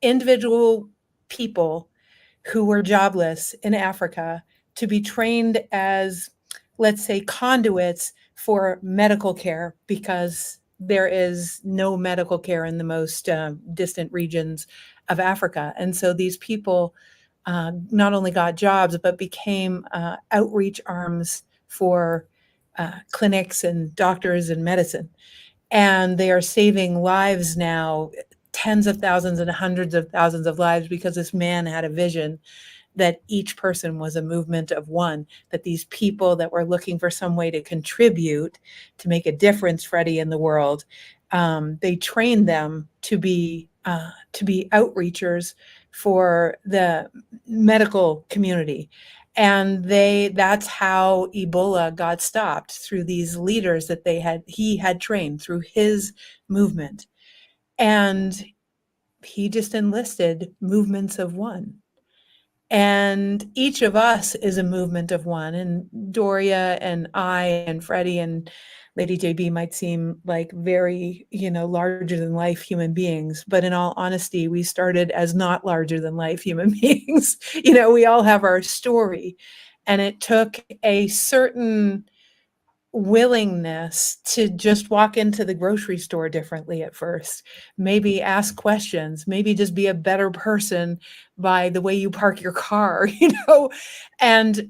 individual people who were jobless in Africa to be trained as, let's say, conduits for medical care, because there is no medical care in the most distant regions of Africa. And so these people not only got jobs, but became outreach arms for clinics and doctors and medicine. And they are saving lives now, tens of thousands and hundreds of thousands of lives, because this man had a vision that each person was a movement of one, that these people that were looking for some way to contribute, to make a difference, Freddie, in the world, they trained them to be outreachers for the medical community. And that's how Ebola got stopped, through these leaders that he had trained through his movement. And he just enlisted movements of one. And each of us is a movement of one. And Doria and I and Freddie and Lady JB might seem like very, larger than life human beings. But in all honesty, we started as not larger than life human beings. We all have our story. And it took a certain willingness to just walk into the grocery store differently at first, maybe ask questions, maybe just be a better person by the way you park your car, and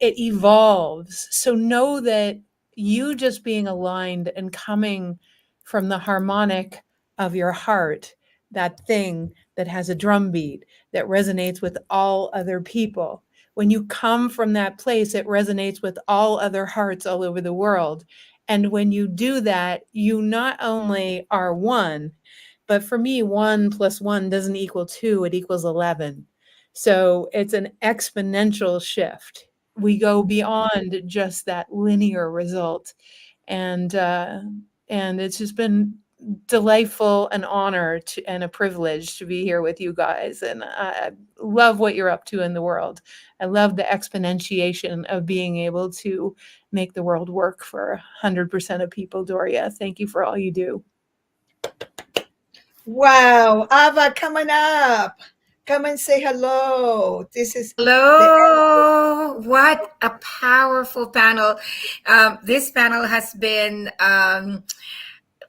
it evolves. So know that you just being aligned and coming from the harmonic of your heart, that thing that has a drum beat that resonates with all other people. When you come from that place, it resonates with all other hearts all over the world. And when you do that, you not only are one, but for me, 1 + 1 doesn't equal 2, it equals 11. So it's an exponential shift. We go beyond just that linear result. And it's just been delightful, an honor and a privilege to be here with you guys. And I love what you're up to in the world. I love the exponentiation of being able to make the world work for 100% of people. Doria, thank you for all you do. Wow, Ava coming up. Come and say hello. This is hello. What a powerful panel. This panel has been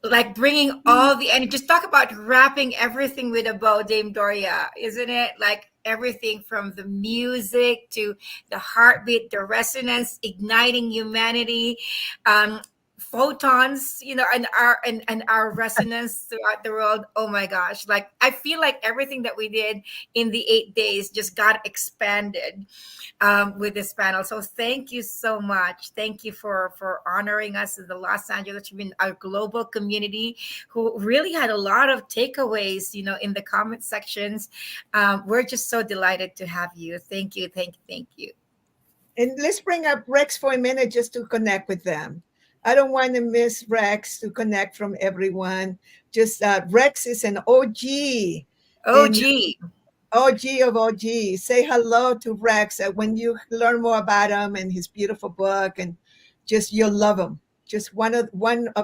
like bringing all the energy. Just talk about wrapping everything with a bow, Dame Doria, isn't it? Like everything from the music to the heartbeat, the resonance, igniting humanity, photons, and our resonance throughout the world. Oh my gosh. Like, I feel like everything that we did in the 8 days just got expanded with this panel. So thank you so much. Thank you for honoring us in the Los Angeles, our global community who really had a lot of takeaways, in the comment sections. We're just so delighted to have you. Thank you. Thank you. Thank you. And let's bring up Rex for a minute just to connect with them. I don't want to miss Rex to connect from everyone. Just Rex is an OG. OG of OG. Say hello to Rex when you learn more about him and his beautiful book, and just you'll love him. Just one of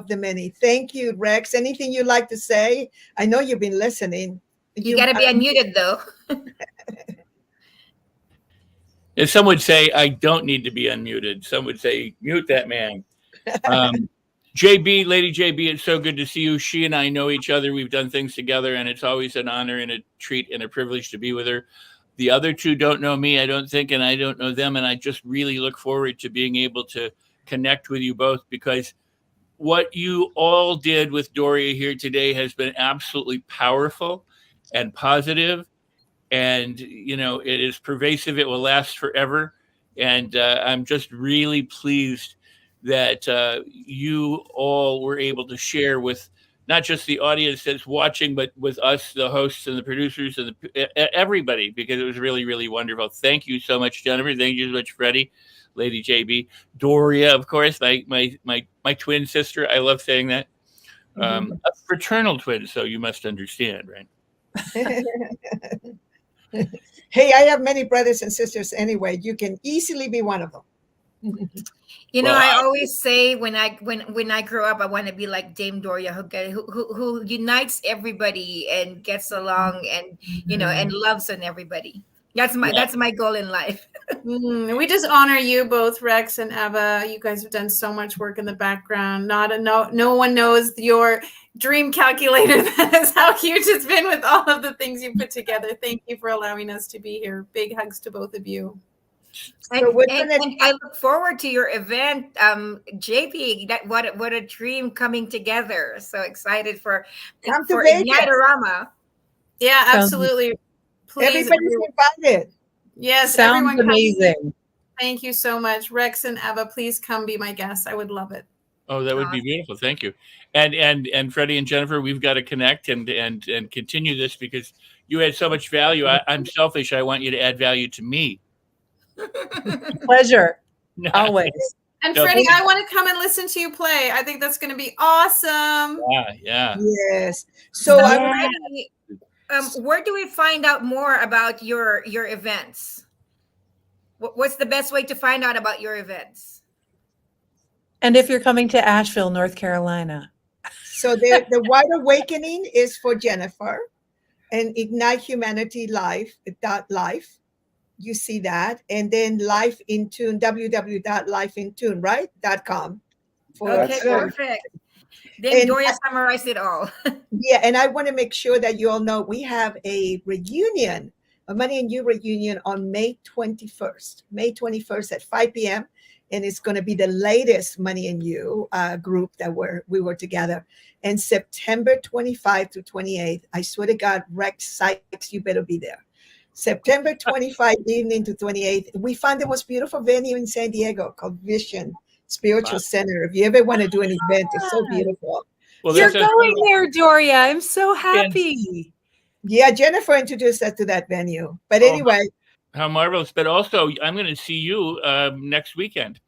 the many. Thank you, Rex. Anything you'd like to say? I know you've been listening. You got to be unmuted, though. If some would say, I don't need to be unmuted. Some would say, mute that man. JB, Lady JB, it's so good to see you. She and I know each other. We've done things together, and it's always an honor and a treat and a privilege to be with her. The other two don't know me, I don't think, and I don't know them. And I just really look forward to being able to connect with you both, because what you all did with Doria here today has been absolutely powerful and positive. And, it is pervasive. It will last forever. And I'm just really pleased that you all were able to share with not just the audience that's watching, but with us, the hosts and the producers and everybody, because it was really, really wonderful. Thank you so much, Jennifer. Thank you so much, Freddie, Lady JB, Doria, of course, my twin sister. I love saying that. A fraternal twin, so you must understand, right? Hey, I have many brothers and sisters anyway. You can easily be one of them. I always say when I grow up, I want to be like Dame Doria, who unites everybody and gets along and and loves on everybody. That's my goal in life. We just honor you both, Rex and Eva. You guys have done so much work in the background. No one knows your dream calculator. That is how huge it's been with all of the things you put together. Thank you for allowing us to be here. Big hugs to both of you. And I look forward to your event, JP. What a dream coming together. So excited for Ignite-orama. Yeah, absolutely. Please, everybody's invited. Yes, sounds everyone amazing. Come. Thank you so much, Rex and Eva. Please come be my guest. I would love it. Oh, that would be beautiful. Thank you. And Freddie and Jennifer, we've got to connect and continue this, because you add so much value. I'm selfish. I want you to add value to me. Pleasure. Always. And Freddie, I want to come and listen to you play. I think that's going to be awesome. Yeah. Yes. So Where do we find out more about your events? What's the best way to find out about your events? And if you're coming to Asheville, North Carolina. So the White Awakening is for Jennifer, and Ignite Humanity Life. You see that, and then Life in Tune, www.lifeintune, right? .com. Okay, perfect. Then Doria summarized it all. Yeah, and I want to make sure that you all know we have a reunion, a Money and You reunion on May 21st at 5 p.m. And it's going to be the latest Money and You group that we were together. And September 25 to 28th, I swear to God, Rex Sykes, you better be there. September 25 evening to 28th, we found the most beautiful venue in San Diego called Vision Spiritual Center. If you ever want to do an event, it's so beautiful. Well, you're going there, Doria. I'm so happy. Yeah, Jennifer introduced us to that venue. But anyway. How marvelous. But also, I'm going to see you next weekend.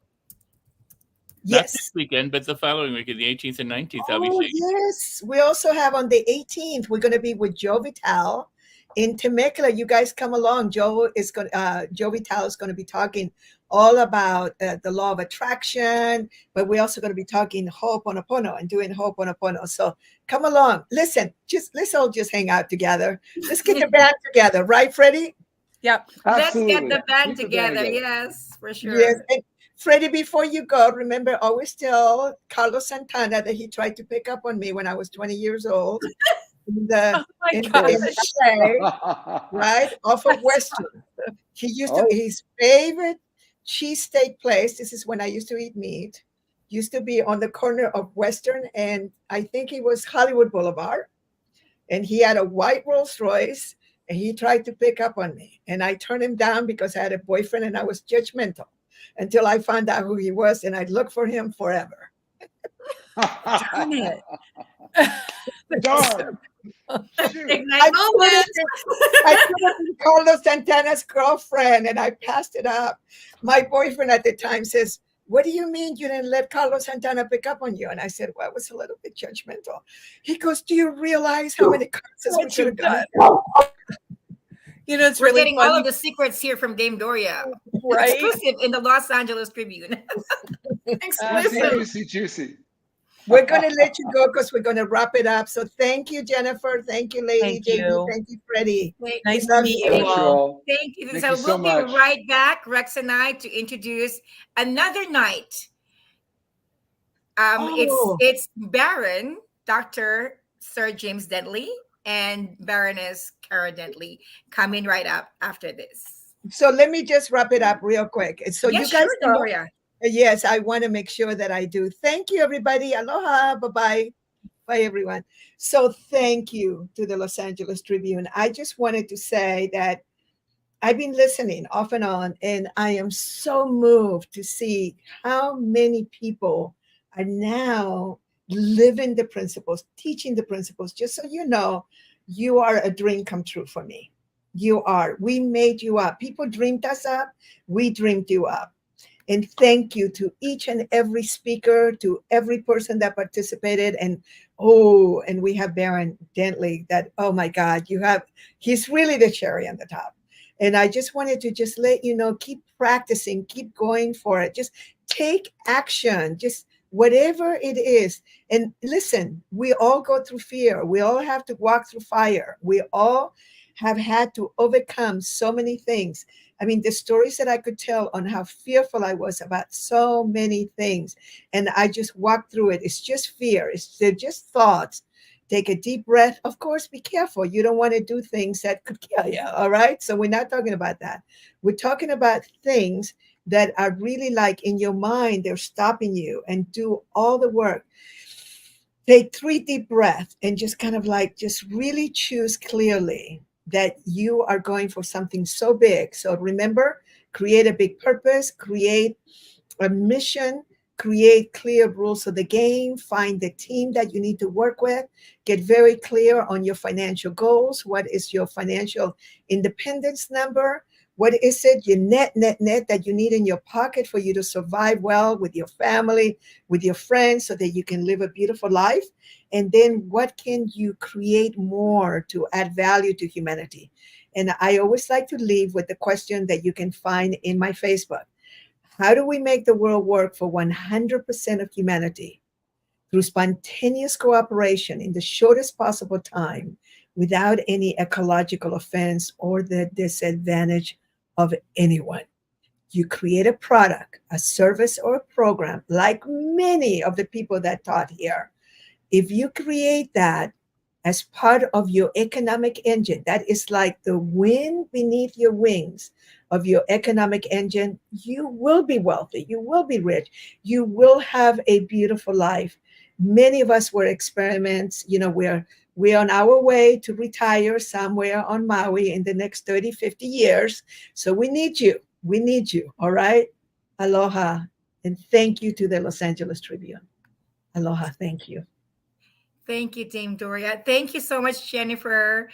Yes. Not this weekend, but the following weekend, the 18th and 19th. Oh, yes. We also have on the 18th, we're going to be with Joe Vitale in Temecula. You guys come along. Joe Vitale is going to be talking all about the law of attraction, but we're also going to be talking Ho'oponopono and doing Ho'oponopono. So come along. Listen, let's all just hang out together. Let's get the band together, right, Freddie? Yep. Absolutely. Let's get the band together. Yes, for sure. Yes. And Freddie, before you go, remember, always tell Carlos Santana that he tried to pick up on me when I was 20 years old. In the right off of Western. He used to his favorite cheesesteak place. This is when I used to eat meat. Used to be on the corner of Western and I think it was Hollywood Boulevard. And he had a white Rolls Royce and he tried to pick up on me. And I turned him down because I had a boyfriend and I was judgmental until I found out who he was and I'd look for him forever. Darn it. Darn. I could have been Carlos Santana's girlfriend and I passed it up. My boyfriend at the time says, "What do you mean you didn't let Carlos Santana pick up on you?" And I said, "Well, I was a little bit judgmental." He goes, "Do you realize how many concerts we could have done?" You know, it's We're really getting funny. all of the secrets here from Dame Doria. Right? Exclusive in the Los Angeles Tribune. Exclusive. Juicy. We're going to let you go because we're going to wrap it up. So thank you, Jennifer. Thank you, Lady Thank JD. you. Thank you, Freddie. Nice to meet you all. Thank you. Thank So you so we'll much. be right back, Rex and I, to introduce another night. It's Baron, Dr. Sir James Dentley, and Baroness Cara Dentley coming right up after this. So let me just wrap it up real quick. So Yes, you guys sure, know, Doria. yes, I want to make sure that I do. Thank you, everybody. Aloha. Bye-bye. Bye, everyone. So thank you to the Los Angeles Tribune. I just wanted to say that I've been listening off and on, and I am so moved to see how many people are now living the principles, teaching the principles. Just so you know, you are a dream come true for me. You are. We made you up. People dreamed us up. We dreamed you up. And thank you to each and every speaker, to every person that participated. And we have Baron Dentley that, oh my God, he's really the cherry on the top. And I just wanted to just let you know, keep practicing, keep going for it. Just take action, just whatever it is. And listen, we all go through fear. We all have to walk through fire. We all have had to overcome so many things. I mean, the stories that I could tell on how fearful I was about so many things. And I just walked through it. It's just fear. They're just thoughts. Take a deep breath. Of course, be careful. You don't want to do things that could kill you. All right. So we're not talking about that. We're talking about things that are really like in your mind, they're stopping you, and do all the work. Take 3 deep breaths and just kind of like, just really choose clearly that you are going for something so big. So remember, create a big purpose, create a mission, create clear rules of the game, find the team that you need to work with, get very clear on your financial goals. What is your financial independence number? What is it, your net that you need in your pocket for you to survive well with your family, with your friends, so that you can live a beautiful life? And then what can you create more to add value to humanity? And I always like to leave with the question that you can find in my Facebook. How do we make the world work for 100% of humanity through spontaneous cooperation in the shortest possible time without any ecological offense or the disadvantage of anyone? You create a product, a service, or a program like many of the people that taught here. If you create that as part of your economic engine, that is like the wind beneath your wings of your economic engine, you will be wealthy, you will be rich, you will have a beautiful life. Many of us were experiments. We're on our way to retire somewhere on Maui in the next 30, 50 years. So we need you. We need you. All right. Aloha. And thank you to the Los Angeles Tribune. Aloha. Thank you. Thank you, Dame Doria. Thank you so much, Jennifer.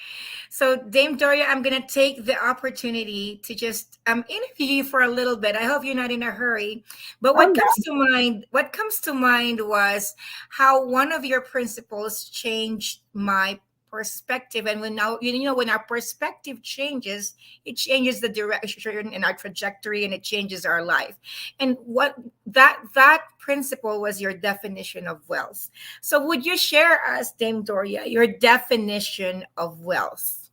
So, Dame Doria, I'm going to take the opportunity to just interview you for a little bit. I hope you're not in a hurry. But what comes to mind was how one of your principles changed my perspective. And when our perspective changes, it changes the direction in our trajectory, and it changes our life. And what that principle was your definition of wealth. So would you share us, Dame Doria, your definition of wealth?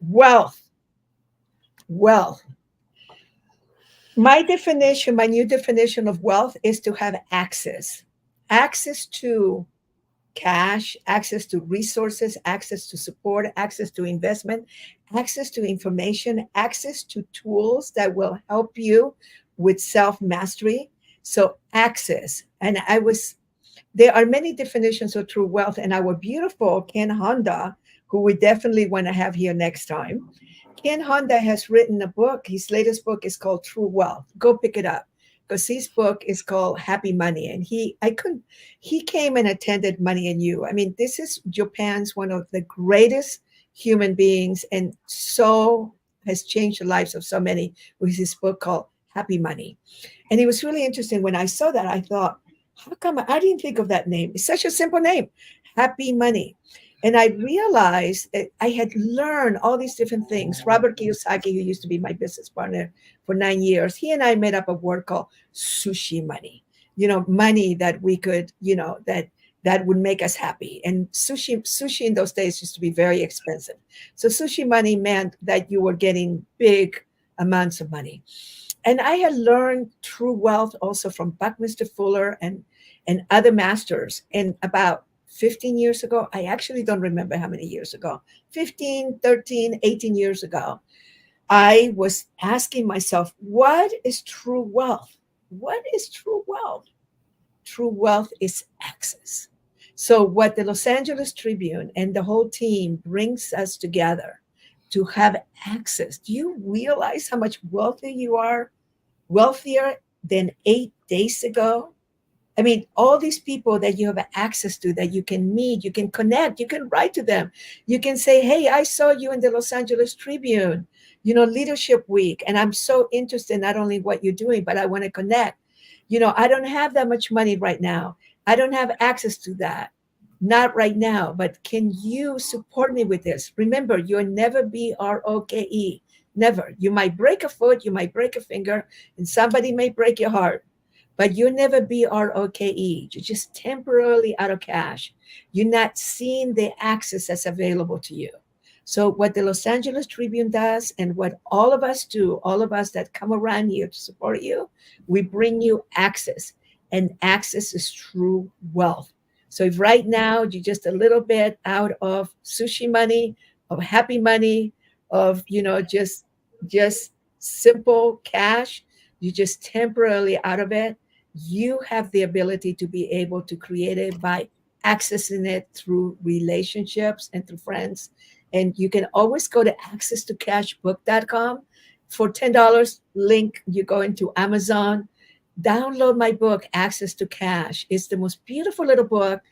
Wealth. My new definition of wealth is to have access to cash, access to resources, access to support, access to investment, access to information, access to tools that will help you with self-mastery. So access. And there are many definitions of true wealth, and our beautiful Ken Honda, who we definitely want to have here next time. Ken Honda has written a book. His latest book is called True Wealth. Go pick it up, because his book is called Happy Money. And he came and attended Money and You. I mean, this is Japan's one of the greatest human beings, and so has changed the lives of so many with his book called Happy Money. And it was really interesting. When I saw that, I thought, how come I didn't think of that name? It's such a simple name, Happy Money. And I realized that I had learned all these different things. Robert Kiyosaki, who used to be my business partner for 9 years, he and I made up a word called sushi money. Money that we could, that would make us happy. And sushi in those days used to be very expensive. So sushi money meant that you were getting big amounts of money. And I had learned true wealth also from Buckminster Fuller and other masters. And about 15 years ago, I actually don't remember how many years ago, 15, 13, 18 years ago, I was asking myself, what is true wealth? What is true wealth? True wealth is access. So what the Los Angeles Tribune and the whole team brings us together to have access. Do you realize how much wealthier you are? Wealthier than 8 days ago? I mean, all these people that you have access to, that you can meet, you can connect, you can write to them. You can say, hey, I saw you in the Los Angeles Tribune, Leadership Week. And I'm so interested not only in what you're doing, but I want to connect. I don't have that much money right now. I don't have access to that. Not right now, but can you support me with this? Remember, you'll never be ROKE. Never. You might break a foot, you might break a finger, and somebody may break your heart. But you'll never be ROKE. You're just temporarily out of cash. You're not seeing the access that's available to you. So what the Los Angeles Tribune does, and what all of us do, all of us that come around here to support you, we bring you access. And access is true wealth. So if right now you're just a little bit out of sushi money, of happy money, of, just simple cash, you're just temporarily out of it, you have the ability to be able to create it by accessing it through relationships and through friends. And you can always go to accesstocashbook.com for $10. Link, you go into Amazon, download my book, Access to Cash. It's the most beautiful little book,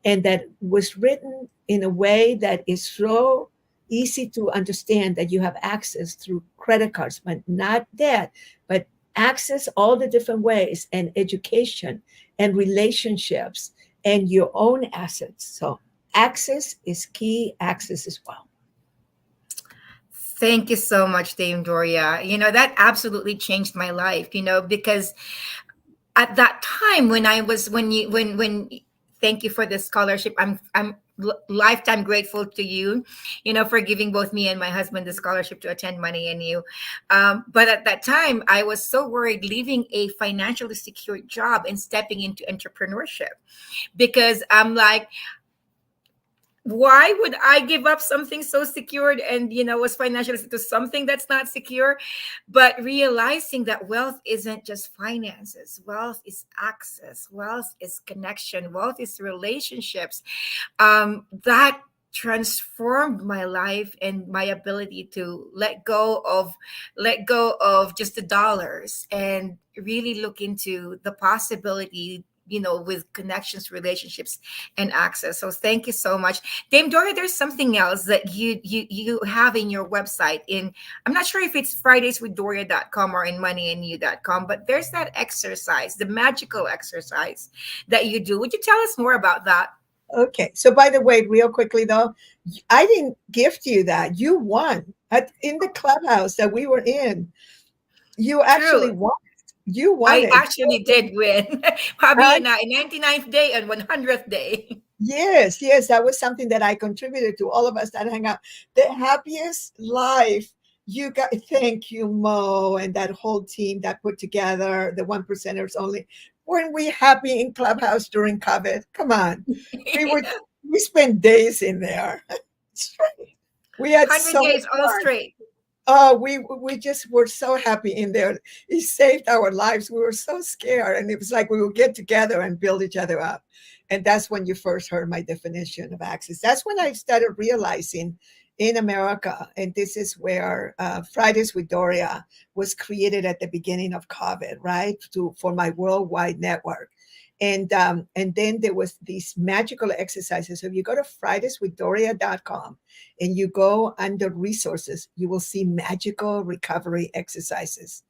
and that was written in a way that is so easy to understand that you have access through credit cards, but not debt, but access all the different ways, and education and relationships and your own assets. So access is key, access is well. Thank you so much, Dame Doria. That absolutely changed my life, because at that time when I was, when thank you for the scholarship. I'm lifetime grateful to you, for giving both me and my husband the scholarship to attend Money and You. But at that time, I was so worried leaving a financially secure job and stepping into entrepreneurship, because I'm like, why would I give up something so secured and was financially to something that's not secure? But realizing that wealth isn't just finances, wealth is access, wealth is connection, wealth is relationships. That transformed my life and my ability to let go of just the dollars and really look into the possibility, with connections, relationships, and access. So thank you so much, Dame Doria. There's something else that you have in your website. I'm not sure if it's fridayswithdoria.com or in moneyandyou.com, but there's that exercise, the magical exercise that you do. Would you tell us more about that? Okay. So by the way, real quickly though, I didn't gift you that. You won in the clubhouse that we were in. You actually True. won. You won I it. actually did win. Probably in 99th day and 100th day. Yes, that was something that I contributed to all of us that hang out. The happiest life. You got, thank you, Mo, and that whole team that put together the 1%ers only. Weren't we happy in Clubhouse during COVID? Come on. We spent days in there. Straight. We had 100 so days much all fun. straight. Oh, we just were so happy in there. It saved our lives. We were so scared. And it was like we would get together and build each other up. And that's when you first heard my definition of access. That's when I started realizing in America, and this is where Fridays with Doria was created at the beginning of COVID, right? For my worldwide network. And then there was these magical exercises. So if you go to fridayswithdoria.com and you go under resources, you will see magical recovery exercises.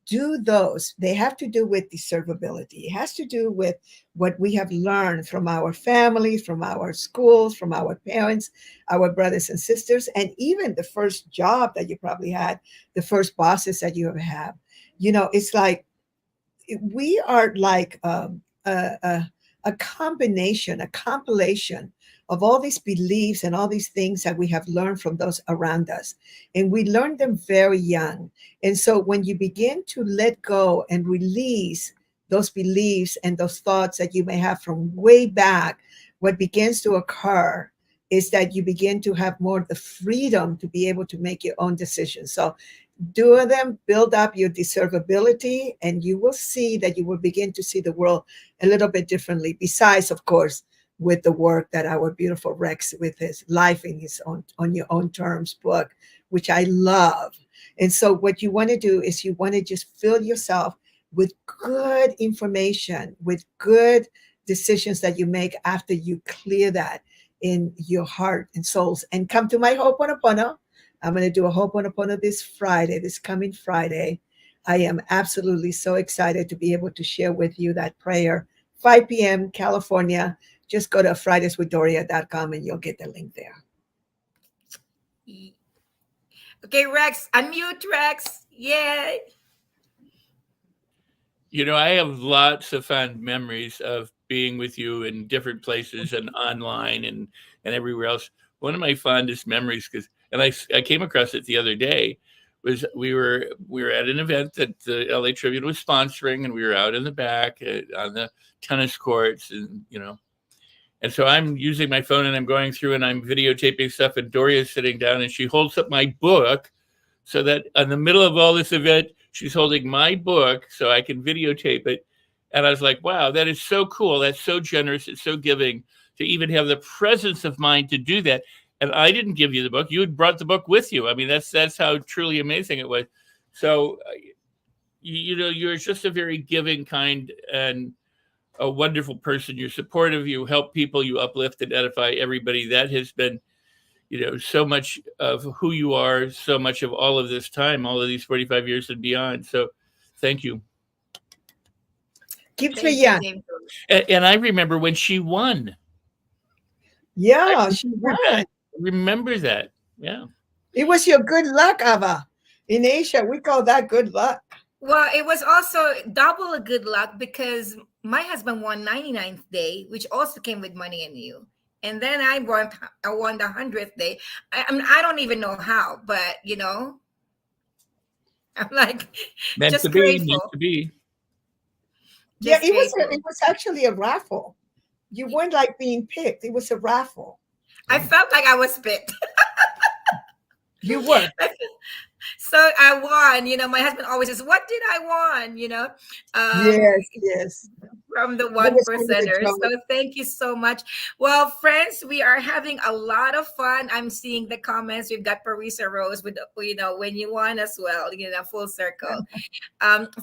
Do those. They have to do with deservability. It has to do with what we have learned from our families, from our schools, from our parents, our brothers and sisters, and even the first job that you probably had, the first bosses that you have had. It's like we are like a combination, a compilation of all these beliefs and all these things that we have learned from those around us. And we learned them very young. And so when you begin to let go and release those beliefs and those thoughts that you may have from way back, what begins to occur is that you begin to have more of the freedom to be able to make your own decisions. So do them, build up your deservability, and you will see that you will begin to see the world a little bit differently. Besides, of course, with the work that our beautiful Rex with his Life in His Own on Your Own Terms book, which I love. And so what you want to do is you want to just fill yourself with good information, with good decisions that you make after you clear that in your heart and souls. And come to my Ho'oponopono. I'm going to do a Ho'oponopono this coming Friday. I am absolutely so excited to be able to share with you that prayer. 5 p.m. California. Just go to fridayswithdoria.com and you'll get the link there. Okay, Rex, unmute Rex. Yay. I have lots of fond memories of being with you in different places and online and everywhere else. One of my fondest memories, I came across it the other day, was we were at an event that the LA Tribune was sponsoring, and we were out in the back on the tennis courts, and so I'm using my phone and I'm going through and I'm videotaping stuff, and Doria's sitting down and she holds up my book so that in the middle of all this event, she's holding my book so I can videotape it. And I was like, wow, that is so cool. That's so generous. It's so giving to even have the presence of mind to do that. And I didn't give you the book. You had brought the book with you. I mean, that's how truly amazing it was. So, you're just a very giving, kind, and a wonderful person. You're supportive. You help people. You uplift and edify everybody. That has been, so much of who you are, so much of all of this time, all of these 45 years and beyond. So thank you. Keeps Thank me you, young. James. And I remember when she won. Yeah, she won. Remember that. Yeah. It was your good luck, Ava. In Asia, we call that good luck. Well, it was also double a good luck because my husband won 99th day, which also came with money and you. And then I won the 100th day. I don't even know how, but I'm like Meant just to be, meant grateful. to be. Yeah, Just grateful. it was actually a raffle. You weren't like being picked. It was a raffle. I felt like I was picked. You were. So I won. My husband always says, "What did I won?" Yes. From the It one was kind of a percenters. joke. So thank you so much. Well, friends, we are having a lot of fun. I'm seeing the comments. We've got Parisa Rose with when you won as well. Full circle.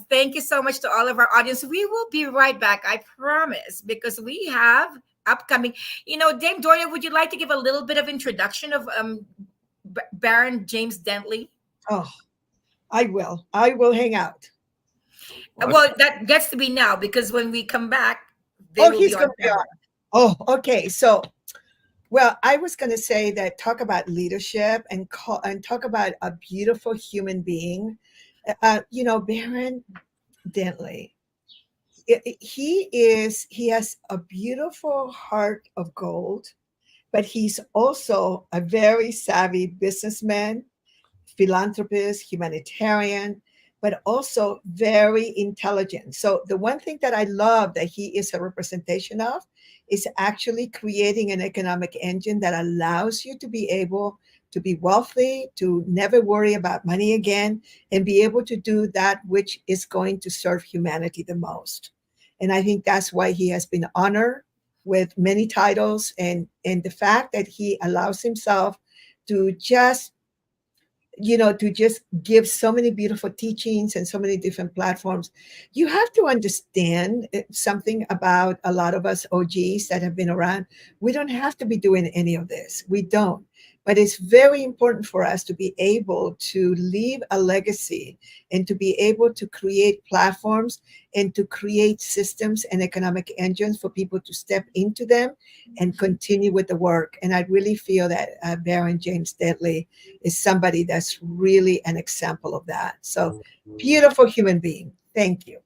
Thank you so much to all of our audience. We will be right back, I promise, because we have upcoming. Dame Doria, would you like to give a little bit of introduction of Baron James Dentley? Oh, I will. I will hang out. Well, that gets to be now because when we come back, they will he's be on going to be camera. on. Oh, okay. So, well, I was going to say that talk about leadership and talk about a beautiful human being. Baron Dentley. He has a beautiful heart of gold, but he's also a very savvy businessman, philanthropist, humanitarian, but also very intelligent. So the one thing that I love that he is a representation of is actually creating an economic engine that allows you to be able to be wealthy, to never worry about money again, and be able to do that which is going to serve humanity the most. And I think that's why he has been honored with many titles, and the fact that he allows himself to just give so many beautiful teachings and so many different platforms. You have to understand something about a lot of us OGs that have been around. We don't have to be doing any of this. We don't. But it's very important for us to be able to leave a legacy and to be able to create platforms and to create systems and economic engines for people to step into them and continue with the work. And I really feel that Baron James Dentley is somebody that's really an example of that. So beautiful human being. Thank you.